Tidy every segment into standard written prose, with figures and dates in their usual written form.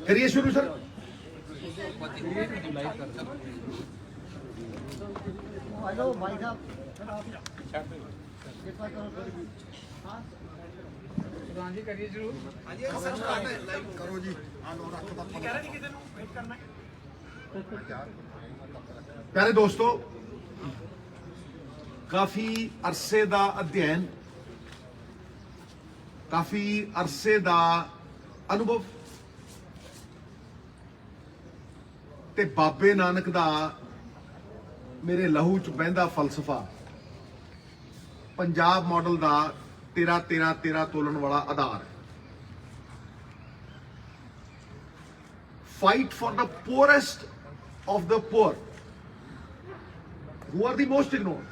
करिए शुरू sir. Hello भाई साहब, जी करिए शुरू। करो जी। प्यारे दोस्तों, काफी अरसे दा अध्ययन, काफी अरसे दा अनुभव ते बाबे नानक दा मेरे लहू च बहंदा फलसफा, पंजाब मॉडल दा 13-13-13 तोलन वाला आधार। Fight for the poorest of the poor who are the most ignored,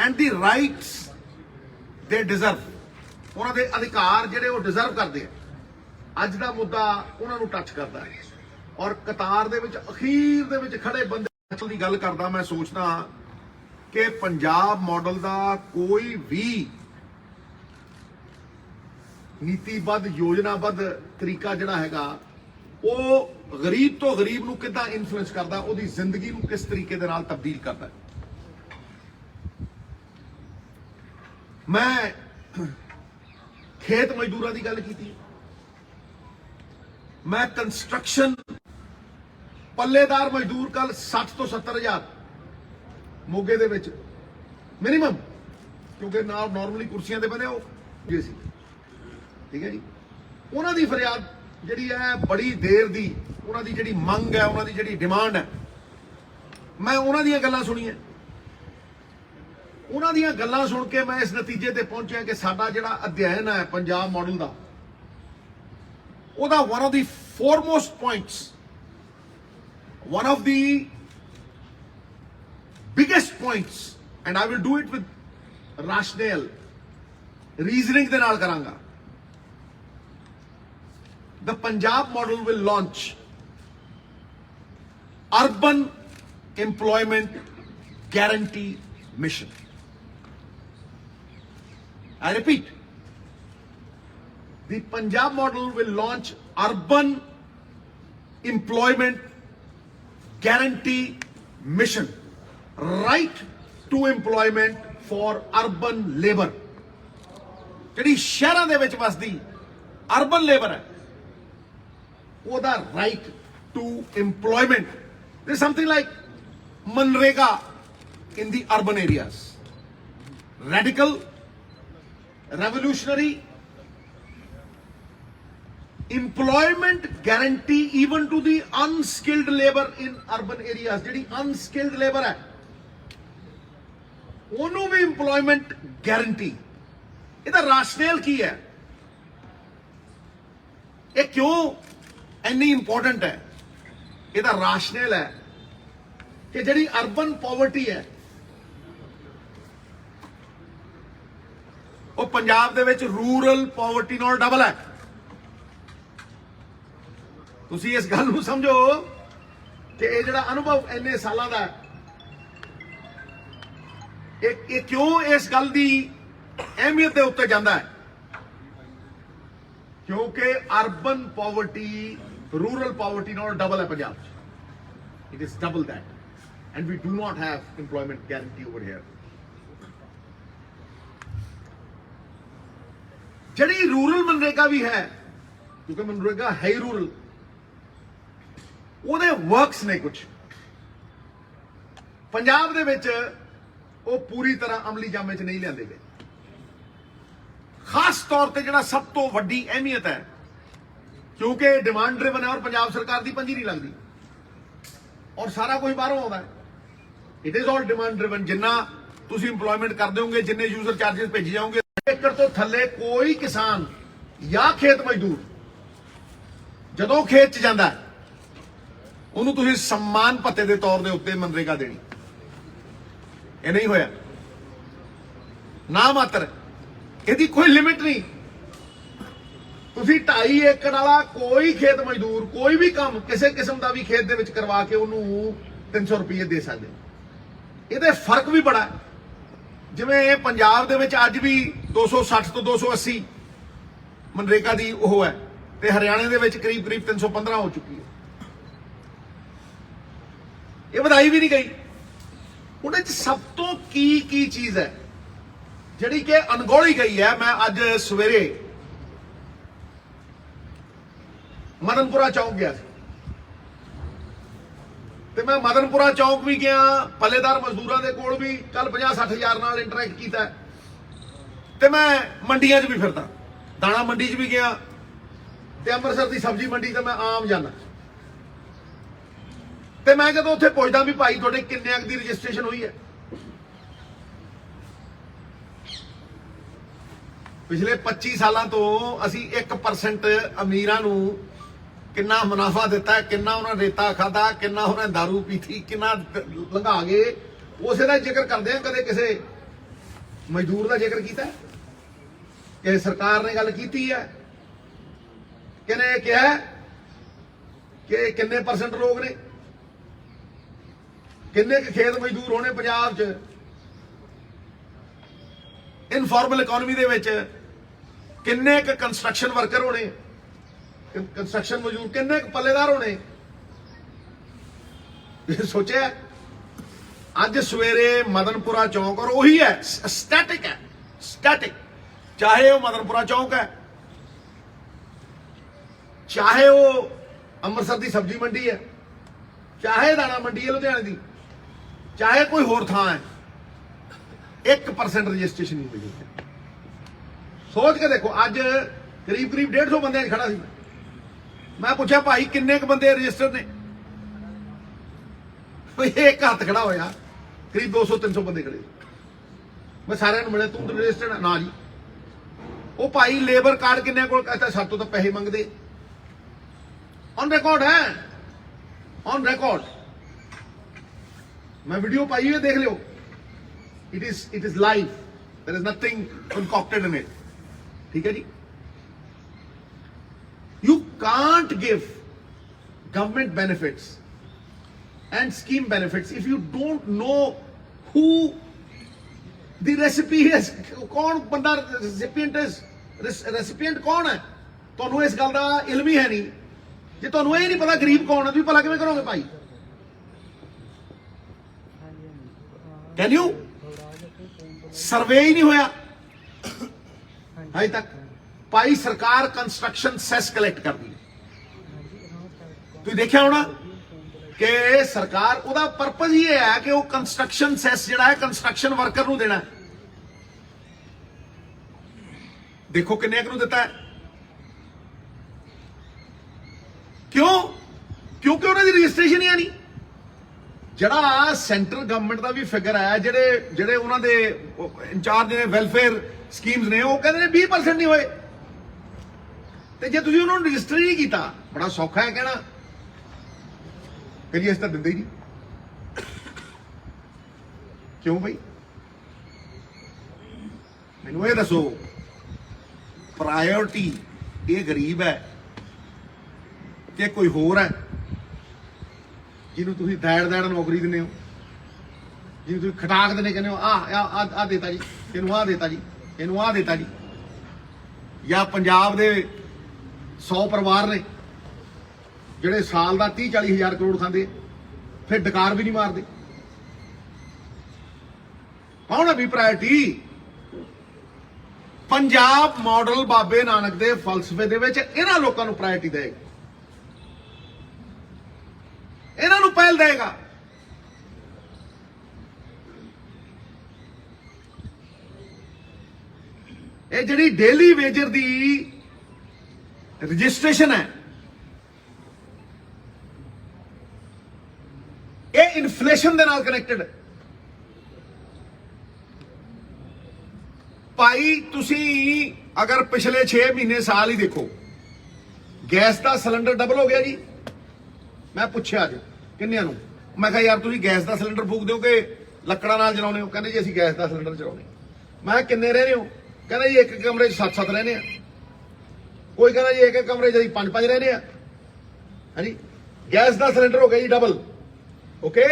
and the rights they deserve, ਉਹਨਾਂ ਦੇ ਅਧਿਕਾਰ ਜਿਹੜੇ ਉਹ ਡਿਜ਼ਰਵ ਕਰਦੇ ਆ। ਅੱਜ ਦਾ ਮੁੱਦਾ ਉਹਨਾਂ ਨੂੰ ਟੱਚ ਕਰਦਾ ਹੈ ਔਰ ਕਤਾਰ ਦੇ ਵਿੱਚ ਅਖੀਰ ਦੇ ਵਿੱਚ ਖੜੇ ਬੰਦੇ ਦੀ ਗੱਲ ਕਰਦਾ। ਮੈਂ ਸੋਚਦਾ ਕਿ ਪੰਜਾਬ ਮਾਡਲ ਦਾ ਕੋਈ ਵੀ ਨੀਤੀਬੱਧ ਯੋਜਨਾਬੱਧ ਤਰੀਕਾ ਜਿਹੜਾ ਹੈਗਾ ਉਹ गरीब तो गरीब ਨੂੰ ਕਿੱਦਾਂ ਇਨਫਲੂਐਂਸ ਕਰਦਾ, ਉਹਦੀ ਜ਼ਿੰਦਗੀ ਨੂੰ ਕਿਸ ਤਰੀਕੇ ਦੇ ਨਾਲ ਤਬਦੀਲ ਕਰਦਾ। ਮੈਂ ਖੇਤ ਮਜ਼ਦੂਰਾਂ ਦੀ ਗੱਲ ਕੀਤੀ, ਮੈਂ ਕੰਸਟਰਕਸ਼ਨ ਪੱਲੇਦਾਰ ਮਜ਼ਦੂਰ ਕੱਲ 60 ਤੋਂ 70 ਹਜ਼ਾਰ ਮੋਗੇ ਦੇ ਵਿੱਚ ਮਿਨੀਮਮ, ਕਿਉਂਕਿ ਨਾਲ ਨਾਰਮਲੀ ਕੁਰਸੀਆਂ ਤੇ ਬਣੇ ਉਹ ਜੀ ਸੀ, ਠੀਕ ਹੈ ਜੀ। ਉਹਨਾਂ ਦੀ ਫਰਿਆਦ ਜਿਹੜੀ ਹੈ ਬੜੀ ਦੇਰ ਦੀ, ਉਹਨਾਂ ਦੀ ਜਿਹੜੀ ਮੰਗ ਹੈ, ਉਹਨਾਂ ਦੀ ਜਿਹੜੀ ਡਿਮਾਂਡ ਹੈ, ਮੈਂ ਉਹਨਾਂ ਦੀਆਂ ਗੱਲਾਂ ਸੁਣੀਆਂ। ਉਹਨਾਂ ਦੀਆਂ ਗੱਲਾਂ ਸੁਣ ਕੇ ਮੈਂ ਇਸ ਨਤੀਜੇ ਤੇ ਪਹੁੰਚਿਆ ਕਿ ਸਾਡਾ ਜਿਹੜਾ ਅਧਿਐਨ ਹੈ ਪੰਜਾਬ ਮਾਡਲ ਦਾ, ਉਹਦਾ one of the foremost points, one of the biggest points, and I will do it with rationale, reasoning ਦੇ ਨਾਲ ਕਰਾਂਗਾ। The Punjab model will launch urban employment guarantee mission. I repeat, the Punjab model will launch urban employment guarantee mission, right to employment for urban labor. ਜਿਹੜੀ ਸ਼ਹਿਰਾਂ ਦੇ ਵਿੱਚ ਵਸਦੀ urban labor ਹੈ, ਉਹਦਾ right to employment. There's something like Manrega in the urban areas. Radical, revolutionary employment guarantee even to the unskilled labor in urban areas. ਜਿਹੜੀ unskilled labor ਹੈ ਉਹਨੂੰ ਵੀ employment guarantee. ਇਹਦਾ rationale ਕੀ ਹੈ? ਇਹ ਕਿਉਂ ਇੰਨੀ ਇੰਪੋਰਟੈਂਟ ਹੈ? ਇਹਦਾ ਰਾਸ਼ਨਲ ਹੈ ਕਿ ਜਿਹੜੀ ਅਰਬਨ ਪਾਵਰਟੀ ਹੈ ਉਹ ਪੰਜਾਬ ਦੇ ਵਿੱਚ ਰੂਰਲ ਪਾਵਰਟੀ ਨਾਲ ਡਬਲ ਹੈ। ਤੁਸੀਂ ਇਸ ਗੱਲ ਨੂੰ ਸਮਝੋ ਕਿ ਇਹ ਜਿਹੜਾ ਅਨੁਭਵ ਇੰਨੇ ਸਾਲਾਂ ਦਾ ਇਹ ਕਿਉਂ ਇਸ ਗੱਲ ਦੀ ਅਹਿਮੀਅਤ ਦੇ ਉੱਤੇ ਜਾਂਦਾ ਹੈ? ਕਿਉਂਕਿ urban poverty rural poverty not double है Punjab, it is double that, and we do not have employment guarantee over here. जड़ी रूरल मनरेगा भी है, क्योंकि मनरेगा है ही रूरल, ਉਹਦੇ ਵਰਕਸ ਨੇ ਕੁਝ ਪੰਜਾਬ ਦੇ ਵਿੱਚ ਉਹ ਪੂਰੀ ਤਰ੍ਹਾਂ ਅਮਲੀ ਜਾਮੇ 'ਚ ਨਹੀਂ ਲਿਆਂਦੇ ਗਏ। ਖਾਸ ਤੌਰ ਤੇ ਜਿਹੜਾ ਸਭ ਤੋਂ ਵੱਡੀ ਅਹਿਮੀਅਤ ਹੈ, क्योंकि डिमांड ड्रिवन है और पंजाब सरकार की पंजी नहीं लगती और सारा कुछ बाहरों आता है। It is all demand driven. जिन्ना तुसी इंप्लॉयमेंट करते होंगे, जिन्ने यूजर चार्जेस भेजी जाओगे, एकड़ तो थले कोई किसान या खेत मजदूर जदों खेत च जांदा है ਉਹਨੂੰ ਤੁਸੀਂ सम्मान भत्ते ਦੇ तौर ਦੇ ਉੱਤੇ ਮਨਰੇਗਾ ਦੇਣੀ। ਇਹ नहीं होया, ना मात्र ਇਹਦੀ कोई लिमिट नहीं। ਤੁਸੀਂ 2.5 ਏਕੜ ਵਾਲਾ ਕੋਈ ਖੇਤ ਮਜ਼ਦੂਰ ਕੋਈ ਵੀ ਕੰਮ ਕਿਸੇ ਕਿਸਮ ਦਾ ਵੀ ਖੇਤ ਦੇ ਵਿੱਚ ਕਰਵਾ ਕੇ ਉਹਨੂੰ 300 ਰੁਪਏ ਦੇ ਸਕਦੇ। ਇਹਦੇ ਫਰਕ ਵੀ ਬੜਾ ਹੈ। ਜਿਵੇਂ ਪੰਜਾਬ ਦੇ ਵਿੱਚ ਅੱਜ ਵੀ 260 ਤੋਂ 280 ਮਨਰੇਗਾ ਦੀ ਉਹ ਹੈ ਤੇ ਹਰਿਆਣੇ ਦੇ ਵਿੱਚ ਕਰੀਬ 315 ਹੋ ਚੁੱਕੀ ਹੈ। ਇਹ ਵਧਾਈ ਵੀ ਨਹੀਂ ਗਈ। ਉਹਦੇ ਚ ਸਭ ਤੋਂ ਕੀ ਚੀਜ਼ ਹੈ ਜਿਹੜੀ ਕਿ ਅਣਗੌਲੀ ਗਈ ਹੈ। ਮੈਂ ਅੱਜ ਸਵੇਰੇ ਮਦਨਪੁਰਾ ਚੌਕ ਗਿਆ ਸੀ ਤੇ ਮੈਂ ਮਦਨਪੁਰਾ ਚੌਕ ਵੀ ਗਿਆ, ਪੱਲੇਦਾਰ ਮਜ਼ਦੂਰਾਂ ਦੇ ਕੋਲ ਵੀ ਕੱਲ 50-60 ਹਜ਼ਾਰ ਨਾਲ ਇੰਟਰੈਕਟ ਕੀਤਾ ਤੇ ਮੈਂ ਮੰਡੀਆਂ 'ਚ ਵੀ ਫਿਰਦਾ, ਦਾਣਾ ਮੰਡੀ 'ਚ ਵੀ ਗਿਆ ਤੇ ਅੰਮ੍ਰਿਤਸਰ ਦੀ ਸਬਜ਼ੀ ਮੰਡੀ ਤੇ ਮੈਂ ਆਮ ਜਾਂਦਾ ਤੇ ਮੈਂ ਜਦੋਂ ਉੱਥੇ ਪੁੱਛਦਾ ਵੀ ਭਾਈ ਤੁਹਾਡੇ ਕਿੰਨੇ ਦੀ ਰਜਿਸਟ੍ਰੇਸ਼ਨ ਹੋਈ ਹੈ, ਪਿਛਲੇ 25 ਸਾਲਾਂ ਤੋਂ ਅਸੀਂ 1% ਅਮੀਰਾਂ ਨੂੰ ਕਿੰਨਾ ਮੁਨਾਫਾ ਦਿੱਤਾ, ਕਿੰਨਾ ਉਹਨਾਂ ਰੇਤਾ ਖਾਦਾ, ਕਿੰਨਾ ਉਹਨਾਂ ਦਾਰੂ ਪੀਤੀ, ਕਿੰਨਾ ਲੰਘਾ ਗਏ, ਉਸੇ ਦਾ ਜ਼ਿਕਰ ਕਰਦੇ ਆ। ਕਦੇ ਕਿਸੇ ਮਜ਼ਦੂਰ ਦਾ ਜ਼ਿਕਰ ਕੀਤਾ, ਕਿ ਸਰਕਾਰ ਨੇ ਗੱਲ ਕੀਤੀ ਹੈ, ਕਿਹਨੇ ਕਿਹਾ ਕਿ ਕਿੰਨੇ ਪਰਸੈਂਟ ਲੋਕ ਨੇ, ਕਿੰਨੇ ਕੁ ਖੇਤ ਮਜ਼ਦੂਰ ਹੋਣੇ ਪੰਜਾਬ 'ਚ, ਇਨਫਾਰਮਲ ਇਕਨੋਮੀ ਦੇ ਵਿੱਚ ਕਿੰਨੇ ਕੁ ਕੰਸਟਰਕਸ਼ਨ ਵਰਕਰ ਹੋਣੇ, ਕੰਸਟਰਕਸ਼ਨ ਮਜ਼ਦੂਰ ਕਿੰਨੇ ਕੁ ਪੱਲੇਦਾਰ ਹੋਣੇ। ਸੋਚਿਆ ਅੱਜ ਸਵੇਰੇ ਮਦਨਪੁਰਾ ਚੌਕ, ਔਰ ਉਹੀ ਹੈ, ਸਟੈਟਿਕ ਹੈ, ਸਟੈਟਿਕ, ਚਾਹੇ ਉਹ ਮਦਨਪੁਰਾ ਚੌਕ ਹੈ, ਚਾਹੇ ਉਹ ਅੰਮ੍ਰਿਤਸਰ ਦੀ ਸਬਜ਼ੀ ਮੰਡੀ ਹੈ, ਚਾਹੇ ਦਾਣਾ ਮੰਡੀ ਹੈ ਲੁਧਿਆਣੇ ਦੀ, ਚਾਹੇ ਕੋਈ ਹੋਰ ਥਾਂ ਹੈ, 1% ਰਜਿਸਟ੍ਰੇਸ਼ਨ ਨਹੀਂ ਹੋਈ। ਸੋਚ ਕੇ ਦੇਖੋ, ਅੱਜ ਕਰੀਬ 150 ਬੰਦਿਆਂ 'ਚ ਖੜਾ ਸੀ ਮੈਂ ਪੁੱਛਿਆ ਭਾਈ ਕਿੰਨੇ ਕੁ ਬੰਦੇ ਰਜਿਸਟਰ ਨੇ, ਇੱਕ ਹੱਥ ਖੜਾ ਹੋਇਆ, ਕਰੀਬ 200-300 ਬੰਦੇ ਖੜੇ। ਮੈਂ ਸਾਰਿਆਂ ਨੂੰ ਮਿਲਿਆ, ਤੂੰ ਰਜਿਸਟਰਡ ਨਾ ਜੀ। ਉਹ ਭਾਈ ਲੇਬਰ ਕਾਰਡ ਕਿੰਨੇ ਕੋਲ, ਕਹਿੰਦਾ ਸਾਡੇ ਤੋਂ ਤਾਂ ਪੈਸੇ ਮੰਗਦੇ, ਔਨ ਰਿਕਾਰਡ ਹੈ, ਔਨ ਰਿਕਾਰਡ, ਮੈਂ ਵੀਡੀਓ ਪਾਈ ਹੋਈ, ਦੇਖ ਲਿਓ, it is live, there is nothing concocted in it. ठीक है जी, you can't give government benefits and scheme benefits if you don't know who the recipient is, कौन बंदा recipient is, recipient कौन है। ਤੁਹਾਨੂੰ ਇਸ ਗੱਲ ਦਾ ਇਲਮ ਹੀ ਹੈ ਨਹੀਂ, ਜੇ ਤੁਹਾਨੂੰ ਇਹ ਨਹੀਂ ਪਤਾ ਗਰੀਬ ਕੌਣ ਹੈ, ਤੁਸੀਂ ਭਲਾ ਕਿਵੇਂ ਕਰੋਗੇ ਭਾਈ। ਕੈਨ ਯੂ ਸਰਵੇ ਹੀ ਨਹੀਂ ਹੋਇਆ ਅਜੇ ਤੱਕ। ਭਾਈ ਸਰਕਾਰ ਕੰਸਟਰਕਸ਼ਨ ਸੈਸ ਕਲੈਕਟ ਕਰਦੀ ਹੈ, ਤੁਸੀਂ ਦੇਖਿਆ ਹੋਣਾ ਕਿ ਸਰਕਾਰ, ਉਹਦਾ ਪਰਪਸ ਹੀ ਇਹ ਹੈ ਕਿ ਉਹ ਕੰਸਟਰਕਸ਼ਨ ਸੈਸ ਜਿਹੜਾ ਹੈ ਕੰਸਟਰਕਸ਼ਨ ਵਰਕਰ ਨੂੰ ਦੇਣਾ। ਦੇਖੋ ਕਿੰਨੇ ਕੁ ਨੂੰ ਦਿੱਤਾ ਹੈ, ਕਿਉਂ? ਕਿਉਂਕਿ ਉਹਨਾਂ ਦੀ ਰਜਿਸਟ੍ਰੇਸ਼ਨ ਹੀ ਨਹੀਂ। ਜਿਹੜਾ ਸੈਂਟਰਲ ਗਵਰਨਮੈਂਟ ਦਾ ਵੀ ਫਿਗਰ ਹੈ, ਜਿਹੜੇ ਉਹਨਾਂ ਦੇ ਇੰਚਾਰਜ ਨੇ ਵੈਲਫੇਅਰ ਸਕੀਮਸ ਨੇ, ਉਹ ਕਹਿੰਦੇ ਨੇ 20% ਨਹੀਂ ਹੋਏ। ਤੇ ਜੇ ਤੁਸੀਂ ਉਹਨਾਂ ਨੂੰ ਰਜਿਸਟਰ ਹੀ ਨਹੀਂ ਕੀਤਾ, ਬੜਾ ਸੌਖਾ ਹੈ ਕਹਿਣਾ ਕਿ ਜੀ ਅਸੀਂ ਤਾਂ ਦਿੰਦੇ ਹੀ ਨਹੀਂ। ਕਿਉਂ ਬਈ? ਮੈਨੂੰ ਇਹ ਦੱਸੋ, ਪ੍ਰਾਇੋਰਟੀ ਇਹ ਗਰੀਬ ਹੈ ਕਿ ਕੋਈ ਹੋਰ ਹੈ ਜਿਹਨੂੰ ਤੁਸੀਂ ਦੈੜ ਨੌਕਰੀ ਦਿੰਦੇ ਹੋ, ਜਿਹਨੂੰ ਤੁਸੀਂ ਖਟਾਕ ਦਿੰਦੇ, ਕਹਿੰਦੇ ਹੋ ਆ ਦੇਤਾ ਜੀ, ਇਹਨੂੰ ਆ ਦੇਤਾ ਜੀ, ਇਹਨੂੰ ਆ ਦੇਤਾ ਜੀ। ਜਾਂ ਪੰਜਾਬ ਦੇ 100 ਪਰਿਵਾਰ ਨੇ ਜਿਹੜੇ ਸਾਲ ਦਾ 30-40 ਹਜ਼ਾਰ ਕਰੋੜ ਖਾਂਦੇ, ਫਿਰ ਡਕਾਰ ਵੀ ਨਹੀਂ ਮਾਰਦੇ। ਕੌਣ ਹੈ ਵੀ ਪ੍ਰਾਇੋਰਟੀ? ਪੰਜਾਬ ਮਾਡਲ ਬਾਬੇ ਨਾਨਕ ਦੇ ਫਲਸਫੇ ਦੇ ਵਿੱਚ ਇਹਨਾਂ ਲੋਕਾਂ ਨੂੰ ਪ੍ਰਾਇੋਰਟੀ ਦੇਗਾ, ਇਹਨਾਂ ਨੂੰ ਪਹਿਲ ਦੇਗਾ। ਇਹ ਜਿਹੜੀ ਡੇਲੀ ਵੇਜਰ ਦੀ ਰਜਿਸਟ੍ਰੇਸ਼ਨ ਹੈ, ਇਹ ਇਨਫਲੇਸ਼ਨ ਦੇ ਨਾਲ ਕਨੈਕਟਡ ਹੈ। ਭਾਈ ਤੁਸੀਂ ਅਗਰ ਪਿਛਲੇ 6 ਮਹੀਨੇ ਸਾਲ ਹੀ ਦੇਖੋ, ਗੈਸ ਦਾ ਸਿਲੰਡਰ ਡਬਲ ਹੋ ਗਿਆ ਜੀ। ਮੈਂ ਪੁੱਛਿਆ ਅੱਜ ਕਿੰਨਿਆਂ ਨੂੰ, ਮੈਂ ਕਿਹਾ ਯਾਰ ਤੁਸੀਂ ਗੈਸ ਦਾ ਸਿਲੰਡਰ ਫੂਕਦੇ ਹੋ ਕਿ ਲੱਕੜਾਂ ਨਾਲ ਜਲਾਉਂਦੇ ਹੋ? ਕਹਿੰਦੇ ਜੀ ਅਸੀਂ ਗੈਸ ਦਾ ਸਿਲੰਡਰ ਚਲਾਉਂਦੇ। ਮੈਂ ਕਿੰਨੇ ਰਹਿੰਦੇ ਹੋ? ਕਹਿੰਦਾ ਜੀ ਇੱਕ ਕਮਰੇ 'ਚ 7-7 ਰਹਿੰਦੇ ਆ। ਕੋਈ ਕਹਿੰਦਾ ਜੀ ਇੱਕ ਕਮਰੇ 'ਚ ਅਸੀਂ 5-5 ਰਹਿੰਦੇ ਆ। ਹਾਂਜੀ, ਗੈਸ ਦਾ ਸਿਲੰਡਰ ਹੋ ਗਿਆ ਜੀ double, okay,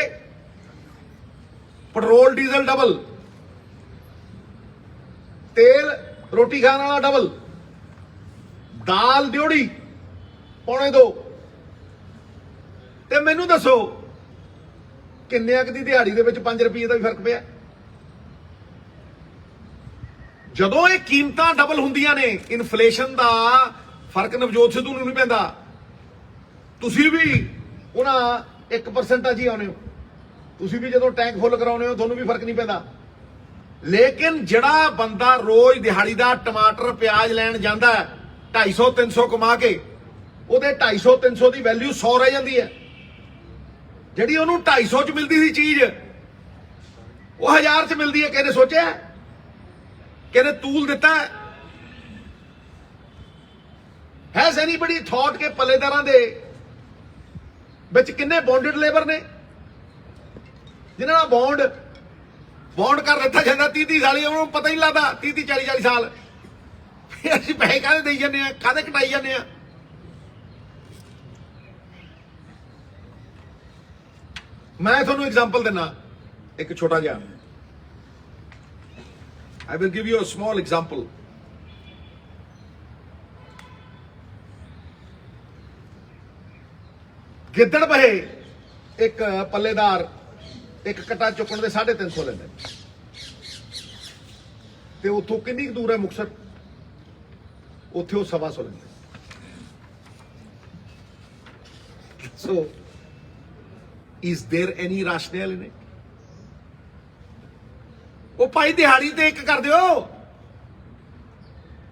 petrol diesel double, तेल रोटी खाने वाला डबल, दाल ड्योड़ी पौने 2। ਤੇ ਮੈਨੂੰ ਦੱਸੋ ਕਿੰਨੇ ਕੁ ਦੀ ਦਿਹਾੜੀ ਦੇ ਵਿੱਚ 5 ਰੁਪਏ ਦਾ ਵੀ ਫਰਕ ਪਿਆ? ਜਦੋਂ ਇਹ ਕੀਮਤਾਂ ਡਬਲ ਹੁੰਦੀਆਂ ਨੇ, ਇਨਫਲੇਸ਼ਨ ਦਾ ਫਰਕ ਨਵਜੋਤ ਸਿੱਧੂ ਨੂੰ ਨਹੀਂ ਪੈਂਦਾ। ਤੁਸੀਂ ਵੀ ਉਹਨਾਂ 1% ਜੀ ਆਉਣੇ ਹੋ, ਤੁਸੀਂ ਵੀ ਜਦੋਂ ਟੈਂਕ ਫੁੱਲ ਕਰਾਉਣੇ ਹੋ ਤੁਹਾਨੂੰ ਵੀ ਫਰਕ ਨਹੀਂ ਪੈਂਦਾ। ਲੇਕਿਨ ਜਿਹੜਾ ਬੰਦਾ ਰੋਜ਼ ਦਿਹਾੜੀ ਦਾ ਟਮਾਟਰ ਪਿਆਜ਼ ਲੈਣ ਜਾਂਦਾ 250 300 ਕਮਾ ਕੇ, ਉਹਦੇ 250 300 ਦੀ ਵੈਲਿਊ 100 ਰਹਿ ਜਾਂਦੀ ਹੈ। ਜਿਹੜੀ ਉਹਨੂੰ 250 ਚ ਮਿਲਦੀ ਸੀ ਚੀਜ਼, ਉਹ 1000 ਚ ਮਿਲਦੀ ਹੈ। ਕਿਹਨੇ ਸੋਚਿਆ? ਕਿਹਨੇ ਤੂਲ ਦਿੱਤਾ? ਹੈਜ਼ ਐਨੀਬਡੀ ਥੌਟ ਕਿ ਪੱਲੇਦਾਰਾਂ ਦੇ ਵਿੱਚ ਕਿੰਨੇ ਬੌਂਡਡ ਲੇਬਰ ਨੇ, ਜਿਨ੍ਹਾਂ ਦਾ ਬੌਂਡ ਕਰ ਦਿੱਤਾ ਜਾਂਦਾ 30 ਸਾਲੀ, ਉਹਨੂੰ ਪਤਾ ਹੀ ਨਹੀਂ ਲੱਗਦਾ 30 40 ਸਾਲ। ਫਿਰ ਅਸੀਂ ਪੈਸੇ ਕਾਹਦੇ ਦੇਈ ਜਾਂਦੇ ਆ, ਕਾਹਦੇ ਕਟਾਈ ਜਾਂਦੇ ਆ? ਮੈਂ ਤੁਹਾਨੂੰ ਐਗਜ਼ਾਮਪਲ ਦਿੰਨਾ ਇੱਕ ਛੋਟਾ ਜਿਹਾ। I will give you a small example. ਗਿੱਦੜ ਬਹੇ ਇੱਕ ਪੱਲੇਦਾਰ ਇੱਕ ਕਟਾ ਚੁੱਕਣ ਦੇ 350 ਲੈਂਦੇ, ਤੇ ਉੱਥੋਂ ਕਿੰਨੀ ਦੂਰ ਹੈ ਮੁਕਤਸਰ, ਉੱਥੇ ਉਹ 125 ਲੈਂਦੇ। So is there any rationale in it? ਉਹ ਭਾਈ ਦਿਹਾੜੀ ਤੇ ਇੱਕ ਕਰ ਦਿਓ।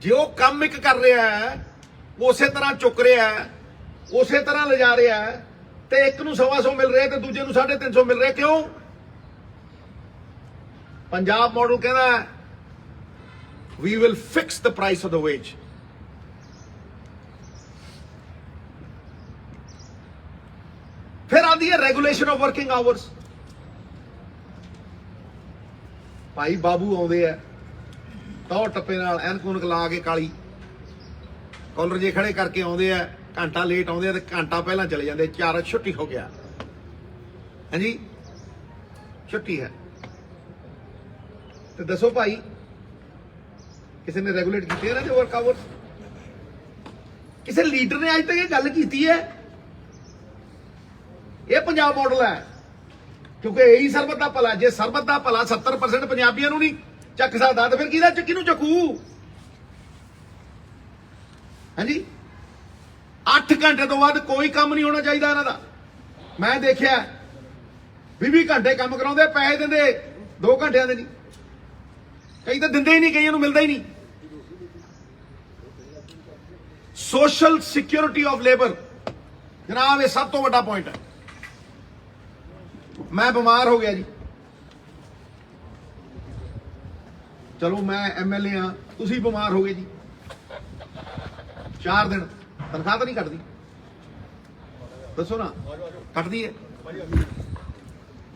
ਜੇ ਉਹ ਕੰਮ ਇੱਕ ਕਰ ਰਿਹਾ ਹੈ, ਉਸੇ ਤਰ੍ਹਾਂ ਚੁੱਕ ਰਿਹਾ ਹੈ, ਉਸੇ ਤਰ੍ਹਾਂ ਲਿਜਾ ਰਿਹਾ ਹੈ, ਤੇ ਇੱਕ ਨੂੰ 125 ਮਿਲ ਰਿਹਾ ਤੇ ਦੂਜੇ ਨੂੰ 350 ਮਿਲ ਰਿਹਾ, ਕਿਉਂ? ਪੰਜਾਬ ਮਾਡਲ ਕਹਿੰਦਾ we will fix the price of the wage. ਫਿਰ ਆਉਂਦੀ ਹੈ ਰੈਗੂਲੇਸ਼ਨ ਆਫ ਵਰਕਿੰਗ ਆਵਰਸ। ਭਾਈ ਬਾਬੂ ਆਉਂਦੇ ਆ ਤੌਰ ਟੱਪੇ ਨਾਲ, ਐਨਕ ਉਨਕ ਲਾ ਕੇ ਕਾਲੀ, ਕਾਲਰ ਜੇ ਖੜੇ ਕਰਕੇ ਆਉਂਦੇ ਆ, ਘੰਟਾ ਲੇਟ ਆਉਂਦੇ ਆ ਤੇ ਘੰਟਾ ਪਹਿਲਾਂ ਚਲੇ ਜਾਂਦੇ। 4 ਛੁੱਟੀ ਹੋ ਗਿਆ, ਹਾਂਜੀ ਛੁੱਟੀ ਹੈ। ਤੇ ਦੱਸੋ ਭਾਈ, ਕਿਸੇ ਨੇ ਰੈਗੂਲੇਟ ਕੀਤੇ ਇਹਨਾਂ ਦੇ ਵਰਕ ਆਵਰਸ? ਕਿਸੇ ਲੀਡਰ ਨੇ ਅੱਜ ਤੱਕ ਇਹ ਗੱਲ ਕੀਤੀ ਹੈ? ਇਹ ਪੰਜਾਬ ਮਾਡਲ ਹੈ, ਕਿਉਂਕਿ ਇਹੀ ਸਰਬਤ ਦਾ ਭਲਾ। ਜੇ ਸਰਬਤ ਦਾ ਭਲਾ 70% ਪੰਜਾਬੀਆਂ ਨੂੰ ਨਹੀਂ ਚੱਕ ਸਕਦਾ, ਤਾਂ ਫਿਰ ਕਿਹਨੂੰ ਚੱਕੂ? ਹਾਂਜੀ 8 ਘੰਟੇ ਤੋਂ ਵੱਧ ਕੋਈ ਕੰਮ ਨਹੀਂ ਹੋਣਾ ਚਾਹੀਦਾ ਇਹਨਾਂ ਦਾ। ਮੈਂ ਦੇਖਿਆ 20 ਘੰਟੇ ਕੰਮ ਕਰਾਉਂਦੇ, ਪੈਸੇ ਦਿੰਦੇ 2 ਘੰਟਿਆਂ ਦੇ ਨਹੀਂ, ਕਈ ਤਾਂ ਦਿੰਦੇ ਹੀ ਨਹੀਂ, ਕਈਆਂ ਨੂੰ ਮਿਲਦਾ ਹੀ ਨਹੀਂ। ਸੋਸ਼ਲ ਸਿਕਿਉਰਿਟੀ ਆਫ ਲੇਬਰ ਜਨਾਬ, ਇਹ ਸਭ ਤੋਂ ਵੱਡਾ ਪੁਆਇੰਟ ਹੈ। ਮੈਂ ਬਿਮਾਰ ਹੋ ਗਿਆ ਜੀ, ਚਲੋ ਮੈਂ ਐਮਐਲਏ ਆ, ਤੁਸੀਂ ਬਿਮਾਰ ਹੋ ਗਏ ਜੀ, 4 ਦਿਨ ਤਨਖਾਹ ਤਾਂ ਨਹੀਂ ਕੱਟਦੀ? ਦੱਸੋ ਨਾ, ਕੱਟਦੀ ਹੈ?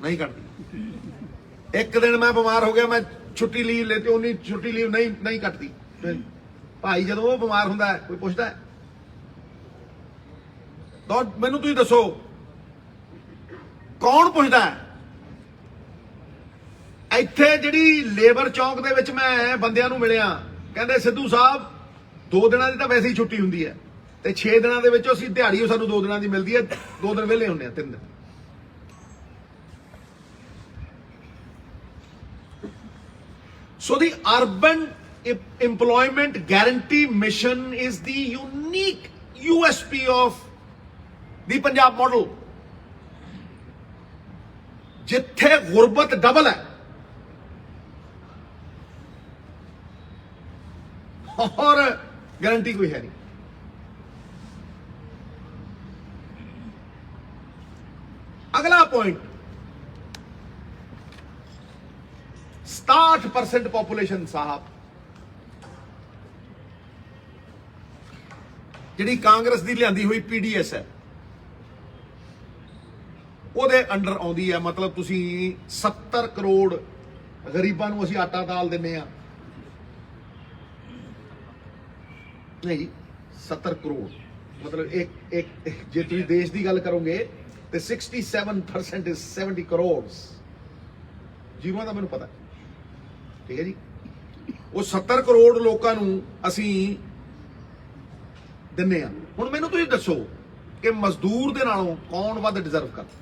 ਨਹੀਂ ਕੱਟਦੀ। ਇੱਕ ਦਿਨ ਮੈਂ ਬਿਮਾਰ ਹੋ ਗਿਆ, ਮੈਂ ਛੁੱਟੀ ਲੀਵ ਲੈਤੀ, ਉਨੀ ਛੁੱਟੀ ਲੀਵ ਨਹੀਂ ਕੱਟਦੀ। ਭਾਈ ਜਦੋਂ ਉਹ ਬਿਮਾਰ ਹੁੰਦਾ ਹੈ, ਕੋਈ ਪੁੱਛਦਾ ਹੈ? ਤਾਂ ਮੈਨੂੰ ਤੁਸੀਂ ਦੱਸੋ, ਕੌਣ ਪੁੱਛਦਾ ਹੈ? ਇੱਥੇ ਜਿਹੜੀ ਲੇਬਰ ਚੌਂਕ ਦੇ ਵਿੱਚ ਮੈਂ ਬੰਦਿਆਂ ਨੂੰ ਮਿਲਿਆ, ਕਹਿੰਦੇ ਸਿੱਧੂ ਸਾਹਿਬ 2 ਦਿਨਾਂ ਦੀ ਤਾਂ ਵੈਸੇ ਹੀ ਛੁੱਟੀ ਹੁੰਦੀ ਹੈ, ਤੇ 6 ਦਿਨਾਂ ਦੇ ਵਿੱਚੋਂ ਅਸੀਂ ਦਿਹਾੜੀ ਸਾਨੂੰ 2 ਦਿਨਾਂ ਦੀ ਮਿਲਦੀ ਹੈ, 2 ਦਿਨ ਵਿਹਲੇ ਹੁੰਦੇ ਆ, 3 ਦਿਨ। So the urban employment guarantee mission is the unique USP of the Punjab model. जिथे गुरबत डबल है और गारंटी कोई है नहीं। अगला पॉइंट, 67% पॉपुलेशन साहब ਜਿਹੜੀ ਕਾਂਗਰਸ ਦੀ ਲਿਆਂਦੀ ਹੋਈ ਪੀਡੀਐਸ ਹੈ, ਉਹਦੇ ਅੰਡਰ ਆਉਂਦੀ ਹੈ। ਮਤਲਬ ਤੁਸੀਂ 70 ਕਰੋੜ ਗਰੀਬਾਂ ਨੂੰ ਅਸੀਂ ਆਟਾ ਦਾਲ ਦਿੰਨੇ ਆ, ਨਹੀਂ ਜੀ 70 ਕਰੋੜ ਮਤਲਬ ਇੱਕ ਜੇ ਤੁਸੀਂ ਦੇਸ਼ ਦੀ ਗੱਲ ਕਰੋਗੇ ਤੇ 67% is 70 ਕਰੋੜ ਜੀਵਾਂ ਦਾ ਮੈਨੂੰ ਪਤਾ, ਠੀਕ ਹੈ ਜੀ। ਉਹ 70 ਕਰੋੜ ਲੋਕਾਂ ਨੂੰ ਅਸੀਂ ਦਿੰਨੇ ਆ। ਹੁਣ ਮੈਨੂੰ ਤੁਸੀਂ ਦੱਸੋ ਕਿ ਮਜ਼ਦੂਰ ਦੇ ਨਾਲੋਂ ਕੌਣ ਵੱਧ ਡਿਜ਼ਰਵ ਕਰਦਾ?